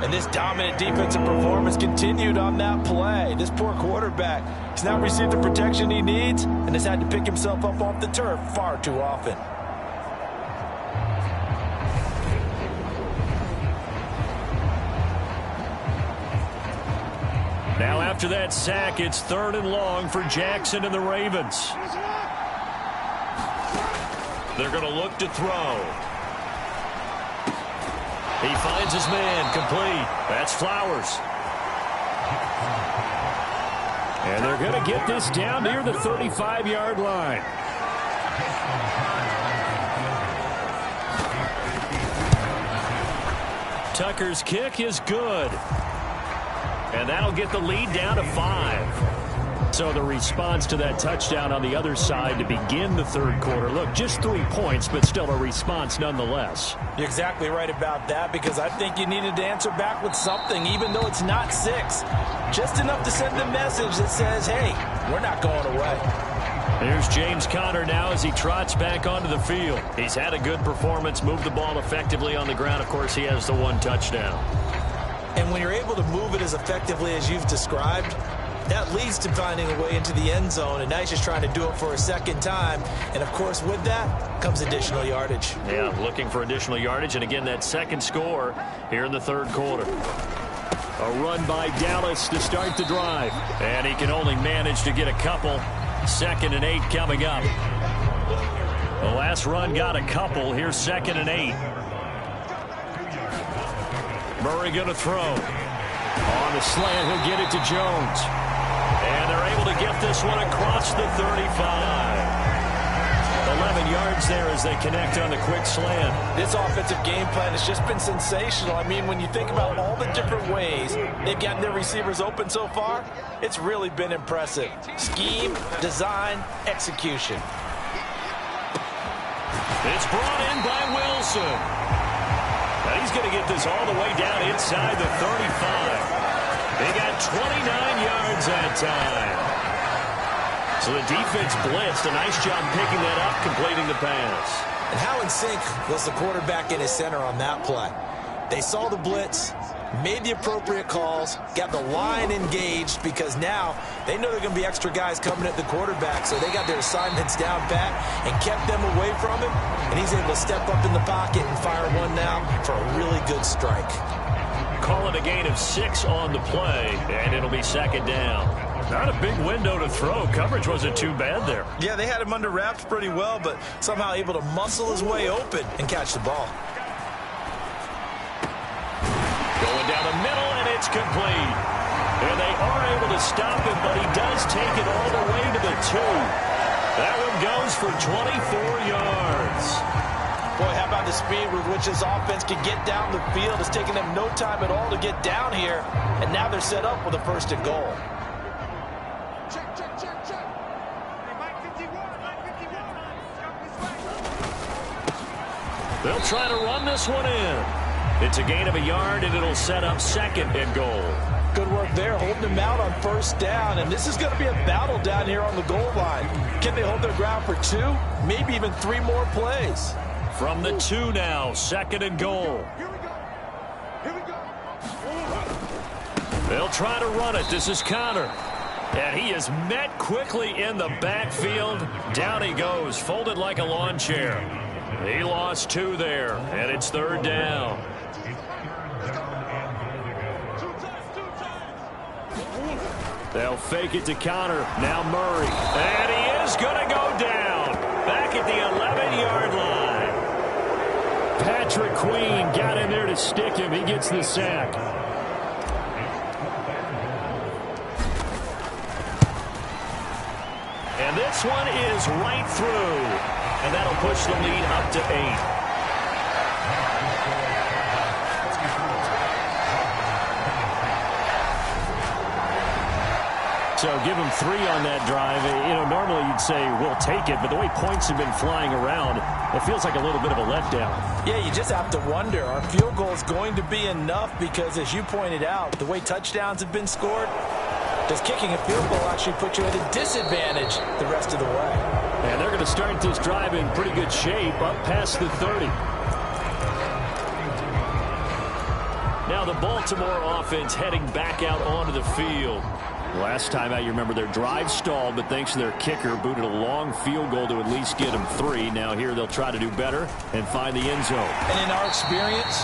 And this dominant defensive performance continued on that play. This poor quarterback has not received the protection he needs and has had to pick himself up off the turf far too often. Now after that sack, it's 3rd and long for Jackson and the Ravens. They're going to look to throw. He finds his man, complete. That's Flowers. And they're going to get this down near the 35-yard line. Tucker's kick is good. And that'll get the lead down to 5. So the response to that touchdown on the other side to begin the 3rd quarter. Look, just 3 points, but still a response nonetheless. You're exactly right about that, because I think you needed to answer back with something, even though it's not 6. Just enough to send a message that says, hey, we're not going away. Here's James Conner now as he trots back onto the field. He's had a good performance, moved the ball effectively on the ground. Of course, he has the 1 touchdown. And when you're able to move it as effectively as you've described, that leads to finding a way into the end zone. And now he's just trying to do it for a 2nd time. And, of course, with that comes additional yardage. Yeah, looking for additional yardage. And, again, that 2nd score here in the 3rd quarter. A run by Dallas to start the drive. And he can only manage to get a couple. 2nd and 8 coming up. The last run got a couple. Here's 2nd and 8. Murray going to throw. On the slant, he'll get it to Jones. And they're able to get this one across the 35. 11 yards there as they connect on the quick slant. This offensive game plan has just been sensational. I mean, when you think about all the different ways they've gotten their receivers open so far, it's really been impressive. Scheme, design, execution. It's brought in by Wilson. Now he's going to get this all the way down inside the 35. They got 29 yards that time. So the defense blitzed. A nice job picking that up, completing the pass. And how in sync was the quarterback and his center on that play? They saw the blitz, made the appropriate calls, got the line engaged, because now they know there are going to be extra guys coming at the quarterback, so they got their assignments down pat and kept them away from him, and he's able to step up in the pocket and fire one now for a really good strike. Call it a gain of 6 on the play, and it'll be 2nd down. Not a big window to throw. Coverage wasn't too bad there. Yeah, they had him under wraps pretty well, but somehow able to muscle his way open and catch the ball. Going down the middle, and it's complete. And they are able to stop him, but he does take it all the way to the 2. That one goes for 24 yards. Boy, how about the speed with which this offense can get down the field? It's taken them no time at all to get down here, and now they're set up with a 1st and goal. They'll try to run this one in. It's a gain of a yard, and it'll set up 2nd and goal. Good work there, holding them out on 1st down, and this is going to be a battle down here on the goal line. Can they hold their ground for 2, maybe even 3 more plays? From the 2 now, 2nd and goal. They'll try to run it. This is Conner. And he is met quickly in the backfield. Down he goes, folded like a lawn chair. He lost 2 there, and it's 3rd down. They'll fake it to Conner. Now Murray. And he is going to go down. Back at the 11-yard line. Patrick Queen got in there to stick him. He gets the sack. And this one is right through. And that'll push the lead up to 8. So give them 3 on that drive. You know, normally you'd say, we'll take it, but the way points have been flying around, it feels like a little bit of a letdown. Yeah, you just have to wonder, are field goals going to be enough? Because as you pointed out, the way touchdowns have been scored, does kicking a field goal actually put you at a disadvantage the rest of the way? And they're going to start this drive in pretty good shape, up past the 30. Now the Baltimore offense heading back out onto the field. Last time out, you remember their drive stalled, but thanks to their kicker, booted a long field goal to at least get them 3. Now here they'll try to do better and find the end zone. And in our experience,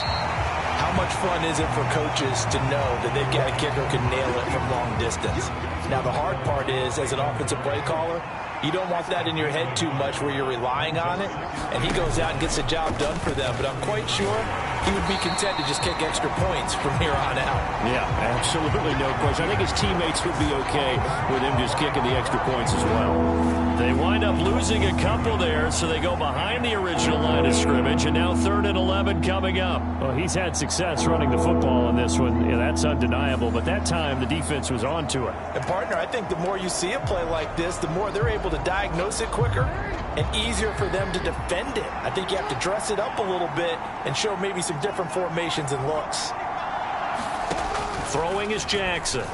how much fun is it for coaches to know that they've got a kicker who can nail it from long distance? Now the hard part is, as an offensive play caller, you don't want that in your head too much where you're relying on it, and he goes out and gets the job done for them. But I'm quite sure he would be content to just kick extra points from here on out. Yeah, absolutely no question. I think his teammates would be okay with him just kicking the extra points as well. They wind up losing a couple there, so they go behind the original line of scrimmage, and now 3rd and 11 coming up. Well, he's had success running the football in this one. Yeah, that's undeniable, but that time the defense was on to it. And, partner, I think the more you see a play like this, the more they're able to diagnose it quicker and easier for them to defend it. I think you have to dress it up a little bit and show maybe some different formations and looks. Throwing is Jackson.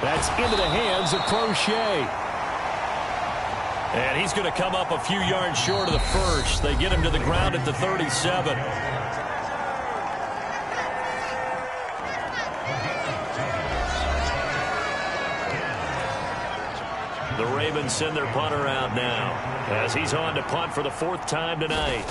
That's into the hands of Crochet. And he's going to come up a few yards short of the first. They get him to the ground at the 37. The Ravens send their punter out now as he's on to punt for the 4th time tonight.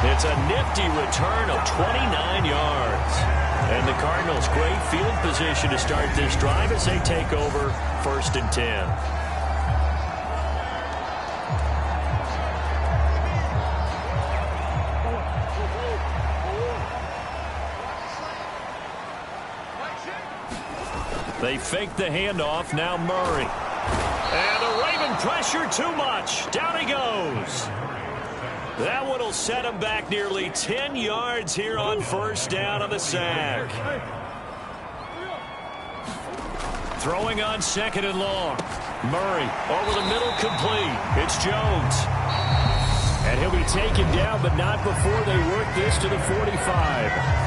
It's a nifty return of 29 yards. And the Cardinals, great field position to start this drive as they take over 1st and 10. They fake the handoff. Now Murray. And the Raven pressure too much. Down he goes. That one will set him back nearly 10 yards here on 1st down on the sack. Throwing on 2nd and long. Murray over the middle, complete. It's Jones. And he'll be taken down, but not before they work this to the 45.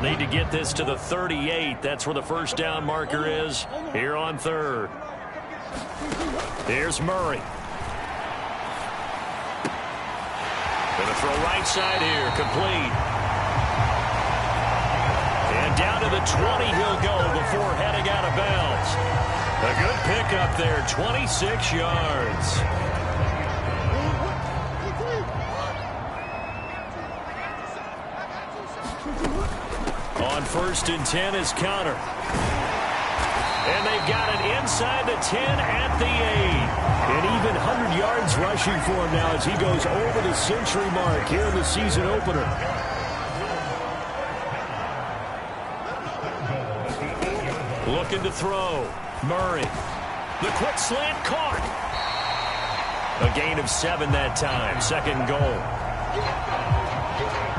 Need to get this to the 38. That's where the 1st down marker is here on 3rd. Here's Murray. Gonna throw right side here, complete. And down to the 20 he'll go before heading out of bounds. A good pickup there, 26 yards. On 1st and 10 is Connor. And they've got it inside the 10 at the 8. And even 100 yards rushing for him now as he goes over the century mark here in the season opener. Looking to throw. Murray. The quick slant caught. A gain of 7 that time. 2nd goal.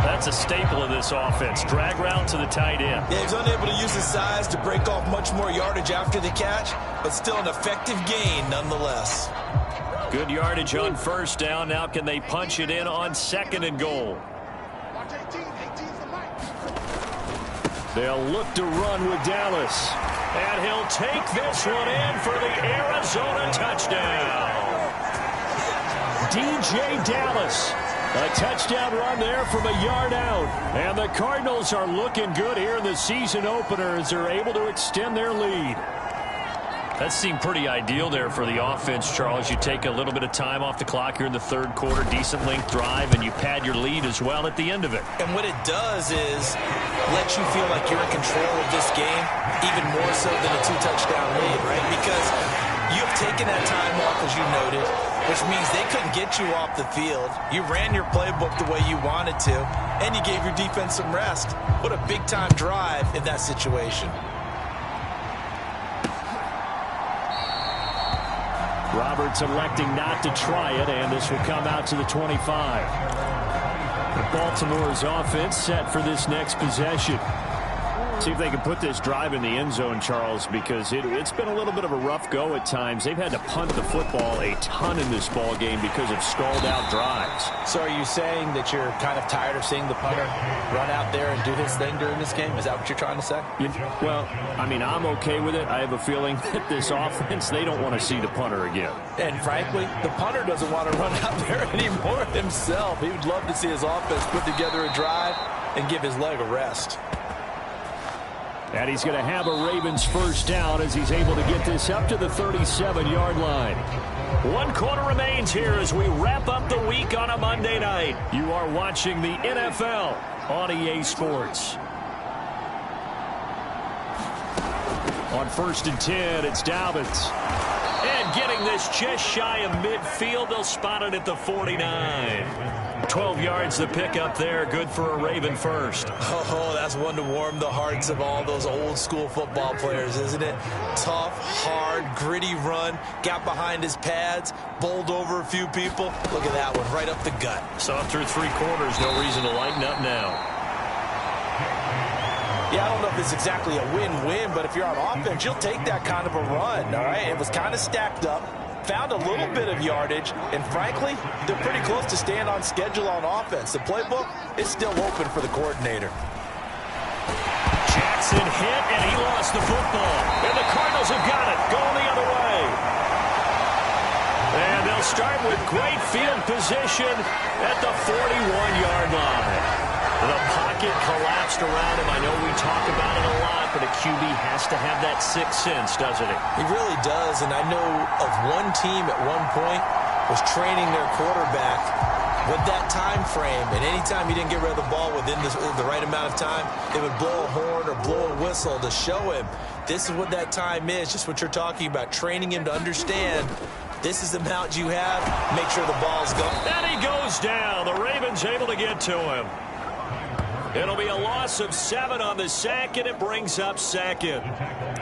That's a staple of this offense. Drag route to the tight end. Yeah, he's unable to use his size to break off much more yardage after the catch, but still an effective gain nonetheless. Good yardage on 1st down. Now can they punch it in on 2nd and goal? They'll look to run with Dallas. And he'll take this one in for the Arizona touchdown. DJ Dallas. A touchdown run there from a yard out. And the Cardinals are looking good here in the season opener as they're able to extend their lead. That seemed pretty ideal there for the offense, Charles. You take a little bit of time off the clock here in the third quarter, decent length drive, and you pad your lead as well at the end of it. And what it does is let you feel like you're in control of this game, even more so than a 2-touchdown lead, right? Because you've taken that time off, as you noted, which means they couldn't get you off the field. You ran your playbook the way you wanted to, and you gave your defense some rest. What a big-time drive in that situation. Roberts electing not to try it, and this will come out to the 25. Baltimore's offense set for this next possession. See if they can put this drive in the end zone, Charles, because it's been a little bit of a rough go at times. They've had to punt the football a ton in this ball game because of stalled-out drives. So are you saying that you're kind of tired of seeing the punter run out there and do his thing during this game? Is that what you're trying to say? Well, I mean, I'm okay with it. I have a feeling that this offense, they don't want to see the punter again. And frankly, the punter doesn't want to run out there anymore himself. He would love to see his offense put together a drive and give his leg a rest. And he's going to have a Ravens first down as he's able to get this up to the 37-yard line. 1 quarter remains here as we wrap up the week on a Monday night. You are watching the NFL on EA Sports. On 1st and 10, it's Dobbins. And getting this just shy of midfield, they'll spot it at the 49. 12 yards the pickup there, good for a Raven first. Oh, that's one to warm the hearts of all those old school football players, isn't it? Tough, hard, gritty run, got behind his pads, bowled over a few people. Look at that one, right up the gut. Saw through 3 quarters, no reason to lighten up now. Yeah, I don't know if it's exactly a win-win, but if you're on offense, you'll take that kind of a run, all right? It was kind of stacked up. Found a little bit of yardage, and frankly, they're pretty close to staying on schedule on offense. The playbook is still open for the coordinator. Jackson hit, and he lost the football. And the Cardinals have got it, going the other way. And they'll start with great field position at the 41-yard line. The pocket collapsed around him. I know we talk about it a lot, but a QB has to have that sixth sense, doesn't it? He really does, and I know of one team at one point was training their quarterback with that time frame, and anytime he didn't get rid of the ball within the right amount of time, they would blow a horn or blow a whistle to show him this is what that time is, just what you're talking about, training him to understand this is the amount you have, make sure the ball's going. And he goes down. The Ravens able to get to him. It'll be a loss of 7 on the sack, and it brings up second.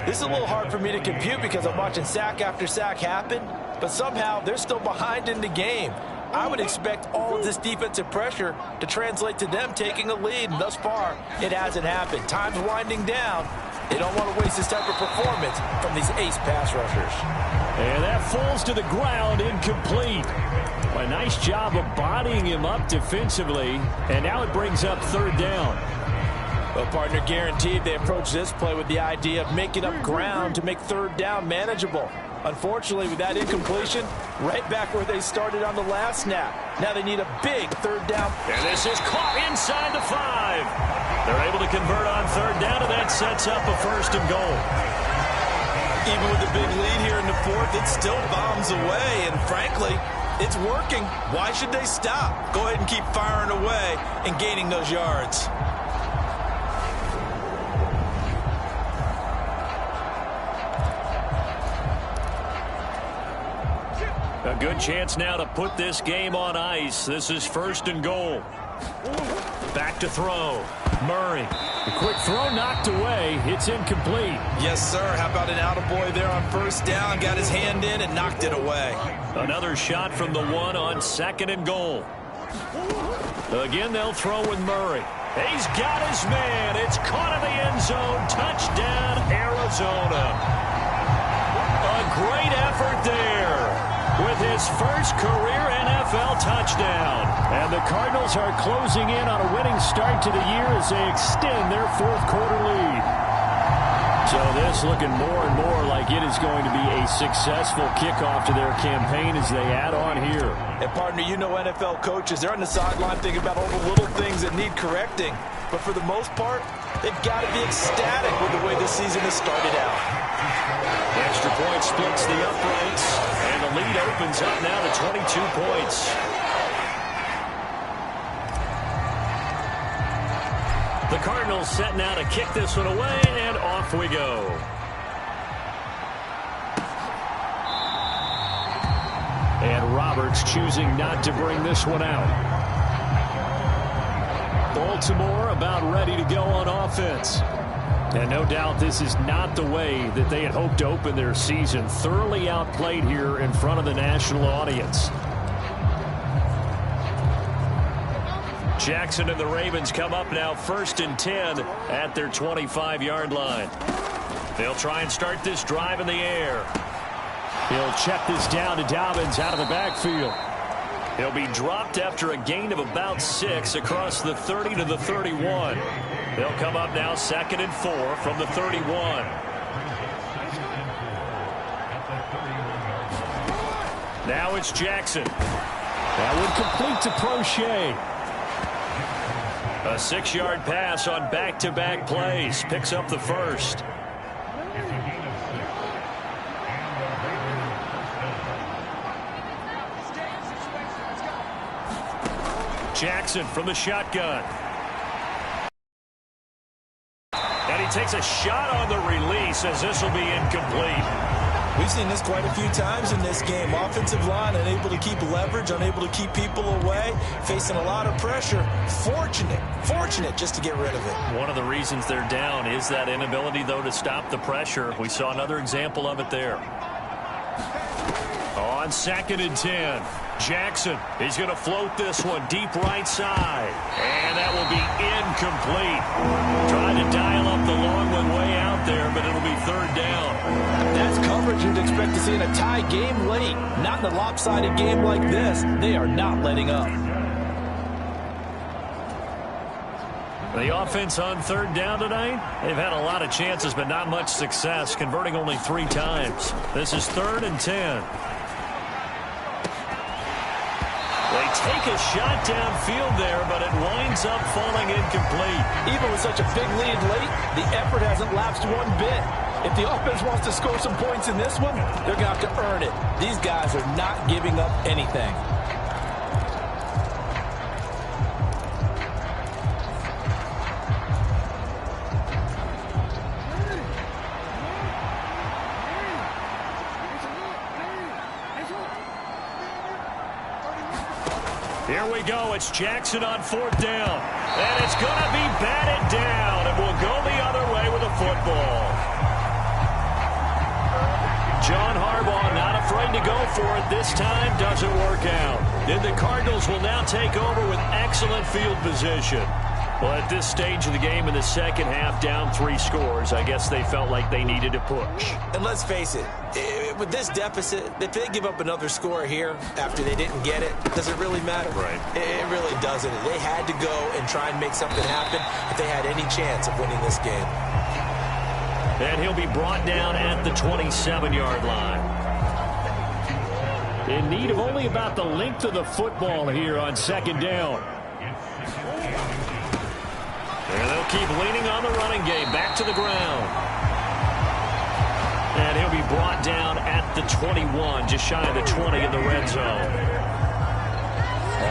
This is a little hard for me to compute because I'm watching sack after sack happen, but somehow they're still behind in the game. I would expect all of this defensive pressure to translate to them taking a lead, and thus far, it hasn't happened. Time's winding down. They don't want to waste this type of performance from these ace pass rushers. And that falls to the ground, incomplete. A nice job of bodying him up defensively, and now it brings up 3rd down. Well, partner, guaranteed they approach this play with the idea of making up ground to make 3rd down manageable. Unfortunately, with that incompletion, right back where they started on the last snap. Now they need a big 3rd down. And this is caught inside the 5. They're able to convert on 3rd down, and that sets up a 1st and goal. Even with the big lead here in the 4th, it still bombs away, and frankly, it's working. Why should they stop? Go ahead and keep firing away and gaining those yards. A good chance now to put this game on ice. This is 1st and goal. Back to throw. Murray. The quick throw knocked away. It's incomplete. Yes, sir. How about an attaboy there on 1st down? Got his hand in and knocked it away. Another shot from the 1 on 2nd and goal. Again, they'll throw with Murray. He's got his man. It's caught in the end zone. Touchdown, Arizona. A great effort there with his first career NFL touchdown. And the Cardinals are closing in on a winning start to the year as they extend their 4th quarter lead. So this looking more and more like it is going to be a successful kickoff to their campaign as they add on here. And partner, you know NFL coaches, they're on the sideline thinking about all the little things that need correcting. But for the most part, they've got to be ecstatic with the way this season has started out. Extra point splits the uprights, and the lead opens up now to 22 points. The Cardinals set now to kick this one away, and off we go. And Roberts choosing not to bring this one out. Baltimore about ready to go on offense. And no doubt this is not the way that they had hoped to open their season. Thoroughly outplayed here in front of the national audience. Jackson and the Ravens come up now 1st and 10 at their 25-yard line. They'll try and start this drive in the air. He'll check this down to Dobbins out of the backfield. He'll be dropped after a gain of about 6 across the 30 to the 31. They'll come up now 2nd and 4 from the 31. Now it's Jackson. That would complete to Prochet. A 6-yard pass on back-to-back plays. Picks up the first. Jackson from the shotgun. And he takes a shot on the release as this will be incomplete. We've seen this quite a few times in this game. Offensive line unable to keep leverage, unable to keep people away, facing a lot of pressure. Fortunate just to get rid of it. One of the reasons they're down is that inability, though, to stop the pressure. We saw another example of it there. On 2nd and 10. Jackson, he's going to float this one deep right side. And that will be incomplete. Trying to dial up the long one way out there, but it'll be 3rd down. That's coverage you'd expect to see in a tie game late. Not in a lopsided game like this. They are not letting up. The offense on 3rd down tonight, they've had a lot of chances, but not much success, converting only 3 times. This is 3rd and 10. They take a shot downfield there, but it winds up falling incomplete. Even with such a big lead late, the effort hasn't lapsed one bit. If the offense wants to score some points in this one, they're going to have to earn it. These guys are not giving up anything. Here we go. It's Jackson on 4th down. And it's going to be batted down. And we'll go the other way with a football. John Harbaugh not afraid to go for it. This time doesn't work out. And the Cardinals will now take over with excellent field position. Well, at this stage of the game in the second half, down 3 scores, I guess they felt like they needed to push. And let's face it, with this deficit, if they give up another score here after they didn't get it, does it really matter? Right. It really doesn't. They had to go and try and make something happen if they had any chance of winning this game. And he'll be brought down at the 27-yard line. In need of only about the length of the football here on 2nd down. And they'll keep leaning on the running game. Back to the ground. And he'll be brought down at the 21, just shy of the 20 in the red zone.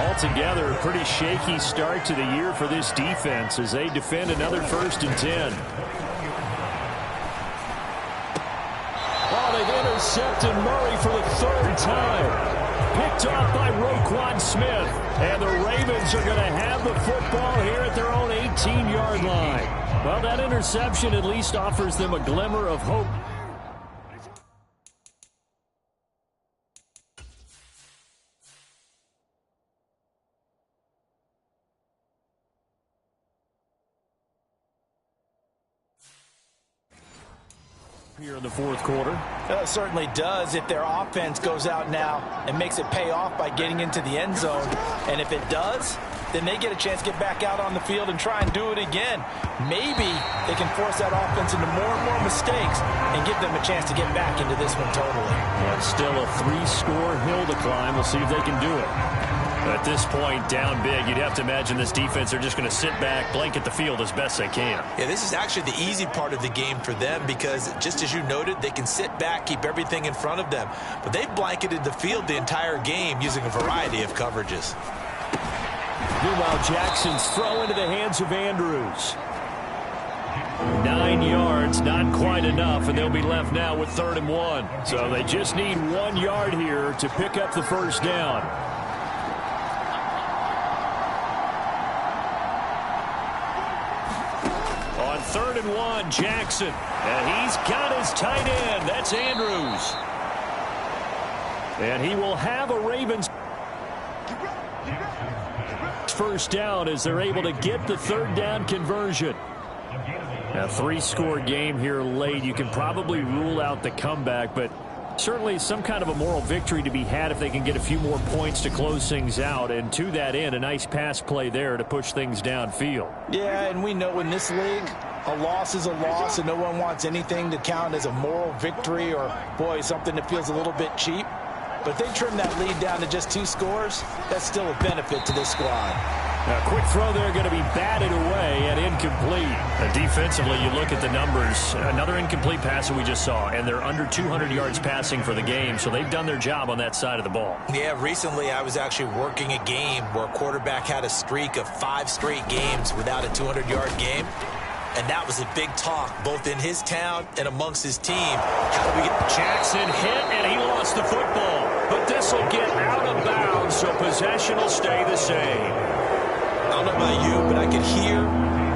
Altogether, a pretty shaky start to the year for this defense as they defend another 1st and 10. Oh, they've intercepted Murray for the 3rd time. Picked off by Roquan Smith. And the Ravens are going to have the football here at their own 18-yard line. Well, that interception at least offers them a glimmer of hope. Here in the 4th quarter. Well, it certainly does if their offense goes out now and makes it pay off by getting into the end zone. And if it does, then they get a chance to get back out on the field and try and do it again. Maybe they can force that offense into more and more mistakes and give them a chance to get back into this one totally. Yeah, still a 3-score hill to climb. We'll see if they can do it. At this point, down big, you'd have to imagine this defense are just going to sit back, blanket the field as best they can. Yeah, this is actually the easy part of the game for them because, just as you noted, they can sit back, keep everything in front of them. But they've blanketed the field the entire game using a variety of coverages. Meanwhile, Jackson's throw into the hands of Andrews. 9 yards, not quite enough, and they'll be left now with 3rd and 1. So they just need 1 yard here to pick up the first down. On 3rd and 1, Jackson. And he's got his tight end. That's Andrews. And he will have a Ravens first down as they're able to get the 3rd down conversion. A 3-score game here late. You can probably rule out the comeback, but certainly some kind of a moral victory to be had if they can get a few more points to close things out. And to that end, a nice pass play there to push things downfield. Yeah, and we know in this league, a loss is a loss, and no one wants anything to count as a moral victory or, boy, something that feels a little bit cheap. But if they trim that lead down to just 2 scores, that's still a benefit to this squad. A quick throw there going to be batted away and incomplete. Defensively, you look at the numbers. Another incomplete pass that we just saw, and they're under 200 yards passing for the game, so they've done their job on that side of the ball. Yeah, recently I was actually working a game where a quarterback had a streak of 5 straight games without a 200-yard game. And that was a big talk, both in his town and amongst his team. How do we get Jackson hit, and he lost the football. But this will get out of bounds, so possession will stay the same. I don't know about you, but I could hear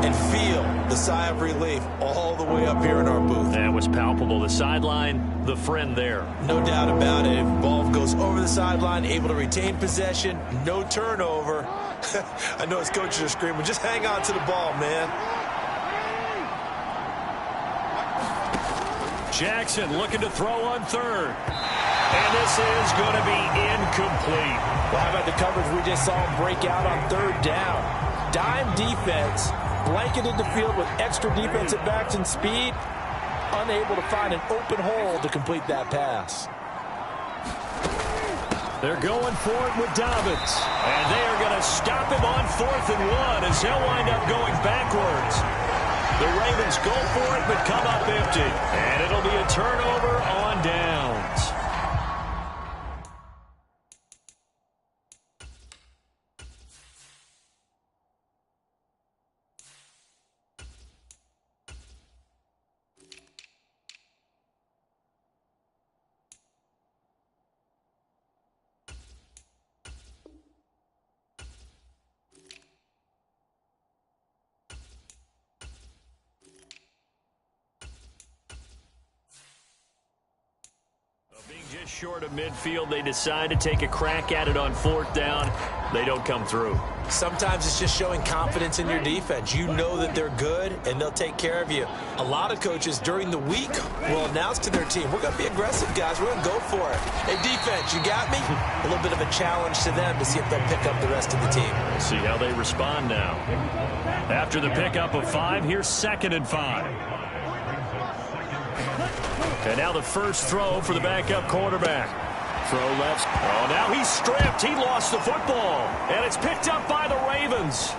and feel the sigh of relief all the way up here in our booth. That was palpable. The sideline, the friend there. No doubt about it. If the ball goes over the sideline, able to retain possession, no turnover. I know his coaches are screaming, just hang on to the ball, man. Jackson looking to throw on 3rd. And this is going to be incomplete. Well, how about the coverage we just saw him break out on 3rd down? Dime defense, blanketed the field with extra defensive backs and speed, unable to find an open hole to complete that pass. They're going for it with Dobbins. And they are going to stop him on 4th and 1 as he'll wind up going backwards. The Ravens go for it, but come up empty. And it'll be a turnover on downs. Being just short of midfield, they decide to take a crack at it on 4th down. They don't come through. Sometimes it's just showing confidence in your defense. You know that they're good, and they'll take care of you. A lot of coaches during the week will announce to their team, we're going to be aggressive, guys. We're going to go for it. Hey, defense, you got me? A little bit of a challenge to them to see if they'll pick up the rest of the team. We'll see how they respond now. After the pickup of 5, here's 2nd and 5. And now the first throw for the backup quarterback. Throw left. Oh, now he's stripped. He lost the football. And it's picked up by the Ravens.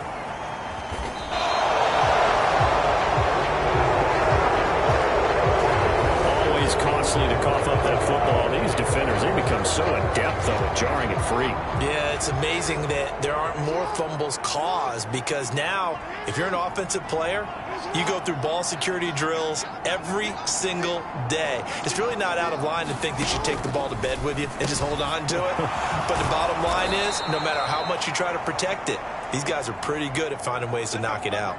Always costly to cough up that football. These defenders, they become so adept, though, at jarring it free. Yeah, it's amazing that there aren't more fumbles caused because now, if you're an offensive player, you go through ball security drills every single day. It's really not out of line to think that you should take the ball to bed with you and just hold on to it. But the bottom line is, no matter how much you try to protect it, these guys are pretty good at finding ways to knock it out.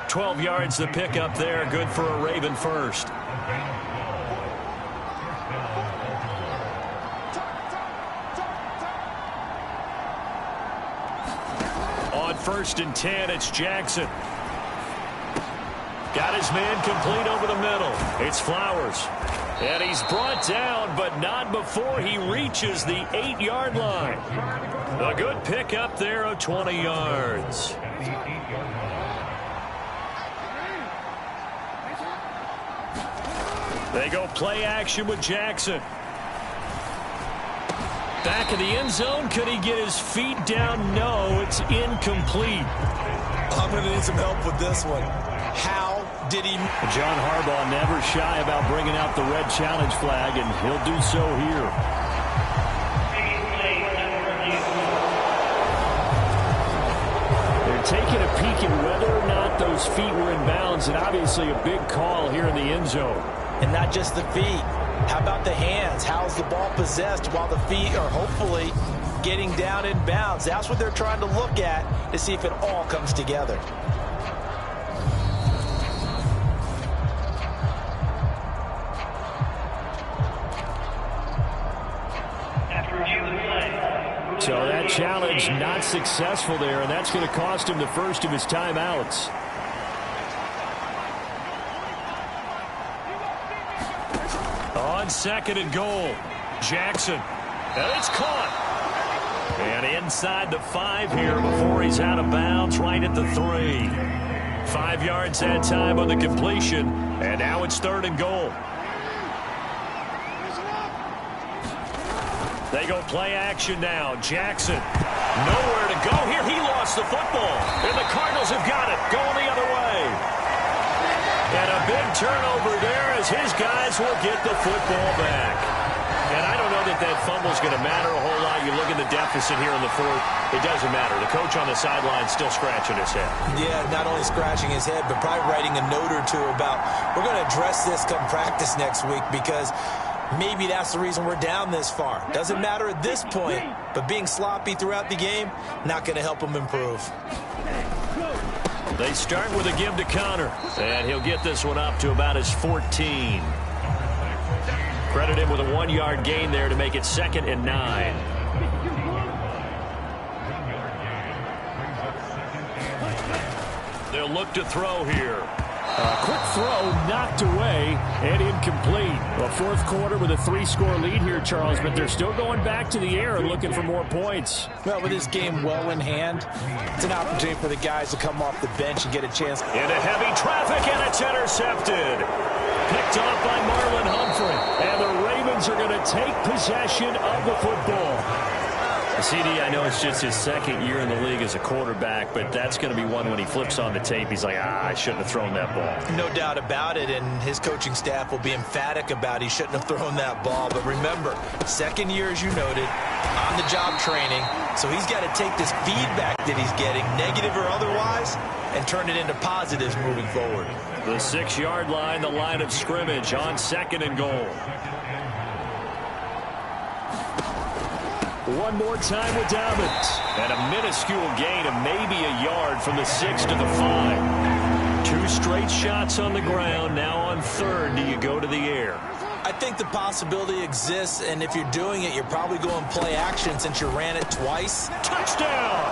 12 yards the pickup there. Good for a Raven first. On 1st and 10, it's Jackson. Got his man complete over the middle. It's Flowers. And he's brought down, but not before he reaches the 8-yard line. A good pickup there of 20 yards. They go play action with Jackson. Back in the end zone. Could he get his feet down? No, it's incomplete. I'm going to need some help with this one. How did he... John Harbaugh never shy about bringing out the red challenge flag, and he'll do so here. They're taking a peek at whether or not those feet were in bounds, and obviously a big call here in the end zone. And not just the feet. How about the hands? How's the ball possessed while the feet are hopefully getting down in bounds? That's what they're trying to look at to see if it all comes together. So that challenge not successful there, and that's going to cost him the first of his timeouts. On second and goal, Jackson. And it's caught. And inside the 5 here before he's out of bounds, right at the 3. 5 yards that time on the completion, and now it's 3rd and goal. They go play action now. Jackson, nowhere to go here. He lost the football, and the Cardinals have got it, going the other way. And a big turnover there as his guys will get the football back. And I don't know that that fumble's going to matter a whole lot. You look at the deficit here in the 4th. It doesn't matter. The coach on the sideline still scratching his head. Yeah, not only scratching his head, but probably writing a note or two about, we're going to address this come practice next week, because maybe that's the reason we're down this far. Doesn't matter at this point, but being sloppy throughout the game, not going to help him improve. They start with a give to Connor, and he'll get this one up to about his 14. Credit him with a 1-yard gain there to make it 2nd and 9. They'll look to throw here. A quick throw knocked away and incomplete. A 4th quarter with a 3-score lead here, Charles, but they're still going back to the air and looking for more points. Well, with this game well in hand, it's an opportunity for the guys to come off the bench and get a chance. Into heavy traffic, and it's intercepted. Picked off by Marlon Humphrey, and the Ravens are going to take possession of the football. CD, I know it's just his 2nd year in the league as a quarterback, but that's going to be one when he flips on the tape, he's like, I shouldn't have thrown that ball. No doubt about it, and his coaching staff will be emphatic about he shouldn't have thrown that ball. But remember, 2nd year, as you noted, on-the-job training, so he's got to take this feedback that he's getting, negative or otherwise, and turn it into positives moving forward. The 6-yard line, the line of scrimmage on 2nd and goal. One more time with Dobbins. And a minuscule gain of maybe a yard from the 6 to the 5. 2 straight shots on the ground. Now on 3rd, do you go to the air? I think the possibility exists, and if you're doing it, you're probably going play action since you ran it twice. Touchdown!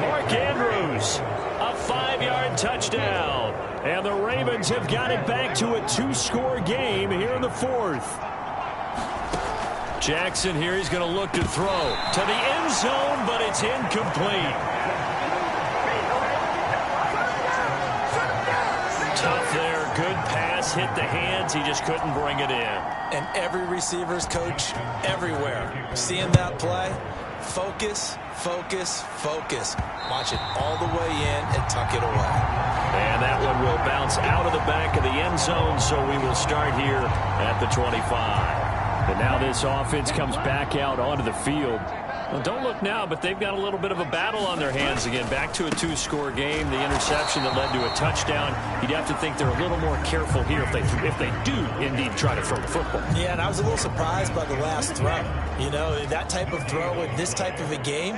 Mark Andrews, a 5-yard touchdown. And the Ravens have got it back to a 2-score game here in the 4th. Jackson here, he's going to look to throw to the end zone, but it's incomplete. Tough there, good pass, hit the hands, he just couldn't bring it in. And every receiver's coach everywhere, seeing that play, focus, focus, focus. Watch it all the way in and tuck it away. And that one will bounce out of the back of the end zone, so we will start here at the 25. And now this offense comes back out onto the field. Well, don't look now, but they've got a little bit of a battle on their hands again. Back to a 2-score game. The interception that led to a touchdown. You'd have to think they're a little more careful here if they do indeed try to throw the football. Yeah, and I was a little surprised by the last throw. You know, that type of throw in this type of a game,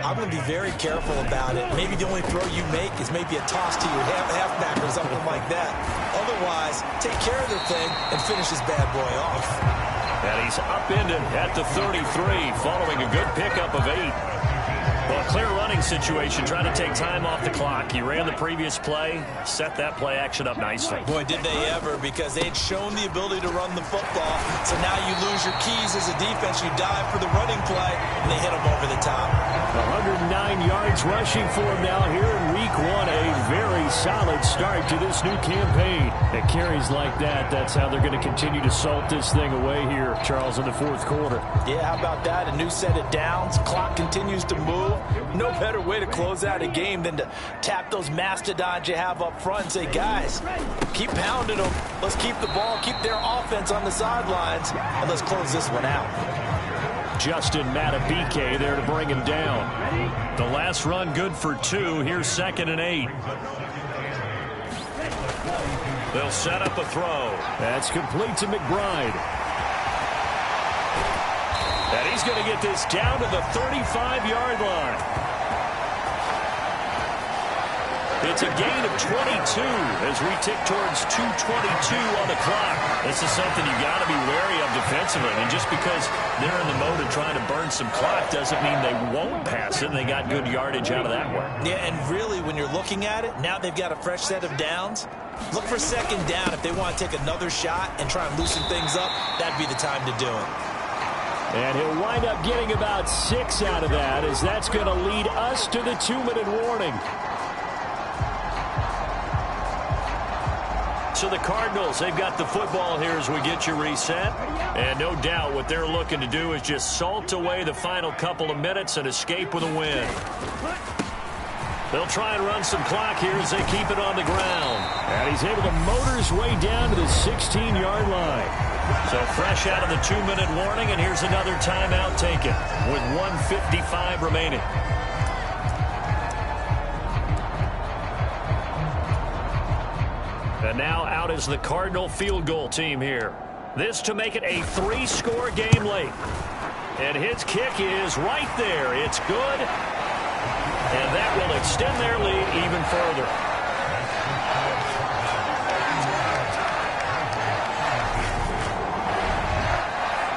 I'm going to be very careful about it. Maybe the only throw you make is maybe a toss to your halfback or something like that. Otherwise, take care of the thing and finish this bad boy off. And he's upended at the 33 following a good pickup of 8. Well, clear running situation, trying to take time off the clock. He ran the previous play, set that play action up nicely. Boy, did they ever, because they had shown the ability to run the football. So now you lose your keys as a defense. You dive for the running play, and they hit him over the top. 109 yards rushing for him now here in week 1. A very solid start to this new campaign. It carries like that. That's how they're going to continue to salt this thing away here, Charles, in the fourth quarter. Yeah, how about that? A new set of downs. Clock continues to move. No better way to close out a game than to tap those mastodons you have up front and say, guys, keep pounding them. Let's keep the ball, keep their offense on the sidelines, and let's close this one out. Justin Matabike there to bring him down. The last run good for 2. Here's 2nd and 8. They'll set up a throw. That's complete to McBride. And he's going to get this down to the 35-yard line. It's a gain of 22 as we tick towards 2:22 on the clock. This is something you got to be wary of defensively. And just because they're in the mode of trying to burn some clock doesn't mean they won't pass it. They got good yardage out of that one. Yeah, and really, when you're looking at it, now they've got a fresh set of downs. Look for 2nd down. If they want to take another shot and try and loosen things up, that'd be the time to do it. And he'll wind up getting about 6 out of that, as that's going to lead us to the 2-minute warning. So the Cardinals, they've got the football here as we get you reset. And no doubt what they're looking to do is just salt away the final couple of minutes and escape with a win. They'll try and run some clock here as they keep it on the ground. And he's able to motor his way down to the 16-yard line. So fresh out of the 2-minute warning, and here's another timeout taken with 1:55 remaining. And now out is the Cardinal field goal team here. This to make it a 3-score game late. And his kick is right there. It's good. And that will extend their lead even further.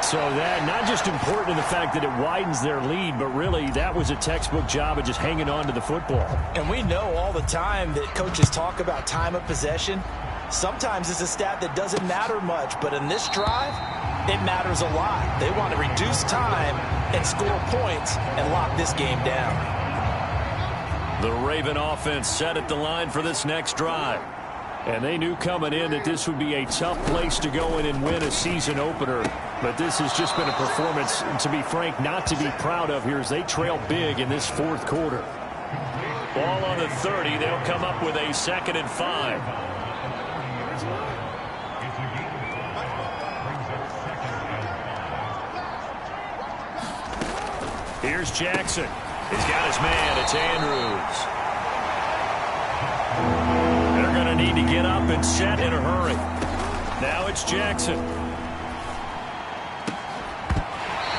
So that not just important in the fact that it widens their lead, but really that was a textbook job of just hanging on to the football. And we know all the time that coaches talk about time of possession. Sometimes it's a stat that doesn't matter much, but in this drive, it matters a lot. They want to reduce time and score points and lock this game down. The Raven offense set at the line for this next drive. And they knew coming in that this would be a tough place to go in and win a season opener. But this has just been a performance, to be frank, not to be proud of here as they trail big in this fourth quarter. Ball on the 30. They'll come up with a 2nd and 5. Here's Jackson. He's got his man. It's Andrews. They're going to need to get up and set in a hurry. Now it's Jackson.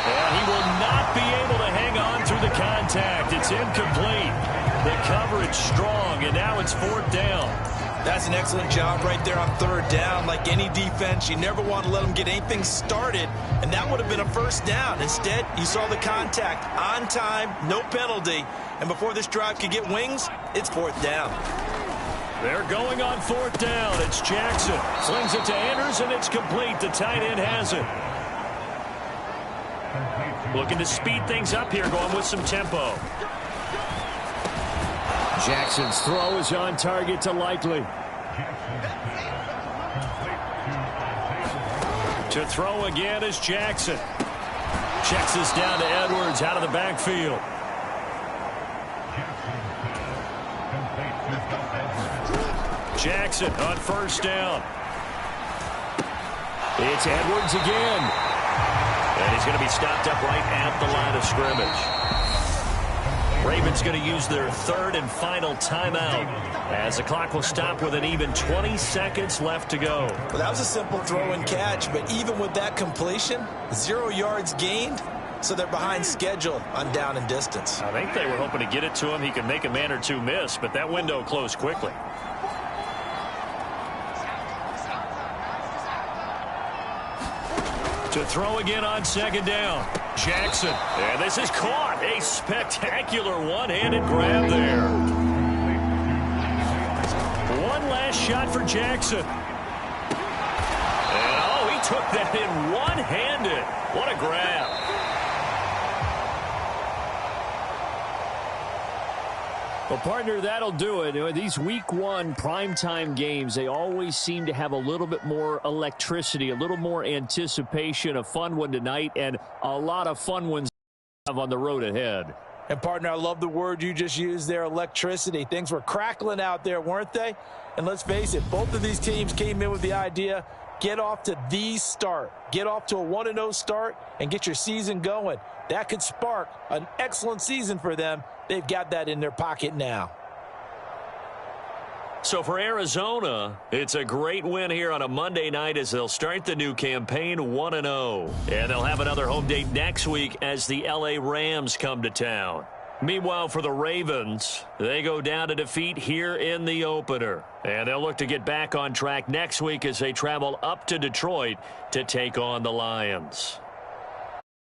And he will not be able to hang on through the contact. It's incomplete. The coverage strong, and now it's 4th down. That's an excellent job right there on 3rd down. Like any defense, you never want to let them get anything started, and that would have been a 1st down. Instead, you saw the contact on time, no penalty, and before this drive could get wings, it's 4th down. They're going on 4th down. It's Jackson. Slings it to Andrews, and it's complete. The tight end has it. Looking to speed things up here, going with some tempo. Jackson's throw is on target to Likely. To throw again is Jackson. Checks this down to Edwards out of the backfield. Jackson on 1st down. It's Edwards again. And he's going to be stopped up right at the line of scrimmage. Ravens going to use their 3rd and final timeout as the clock will stop with an even 20 seconds left to go. Well, that was a simple throw and catch, but even with that completion, 0 yards gained, so they're behind schedule on down and distance. I think they were hoping to get it to him. He could make a man or two miss, but that window closed quickly. To throw again on second down. Jackson. And this is caught. A spectacular one-handed grab there. One last shot for Jackson. And, oh, he took that in one-handed. What a grab. Well, partner, that'll do it. These week one primetime games, they always seem to have a little bit more electricity, a little more anticipation. A fun one tonight, and a lot of fun ones on the road ahead. And, partner, I love the word you just used there, electricity. Things were crackling out there, weren't they? And let's face it, both of these teams came in with the idea, get off to the start. Get off to a 1-0 start and get your season going. That could spark an excellent season for them. They've got that in their pocket now. So for Arizona, it's a great win here on a Monday night as they'll start the new campaign 1-0. And they'll have another home date next week as the LA Rams come to town. Meanwhile, for the Ravens, they go down to defeat here in the opener. And they'll look to get back on track next week as they travel up to Detroit to take on the Lions.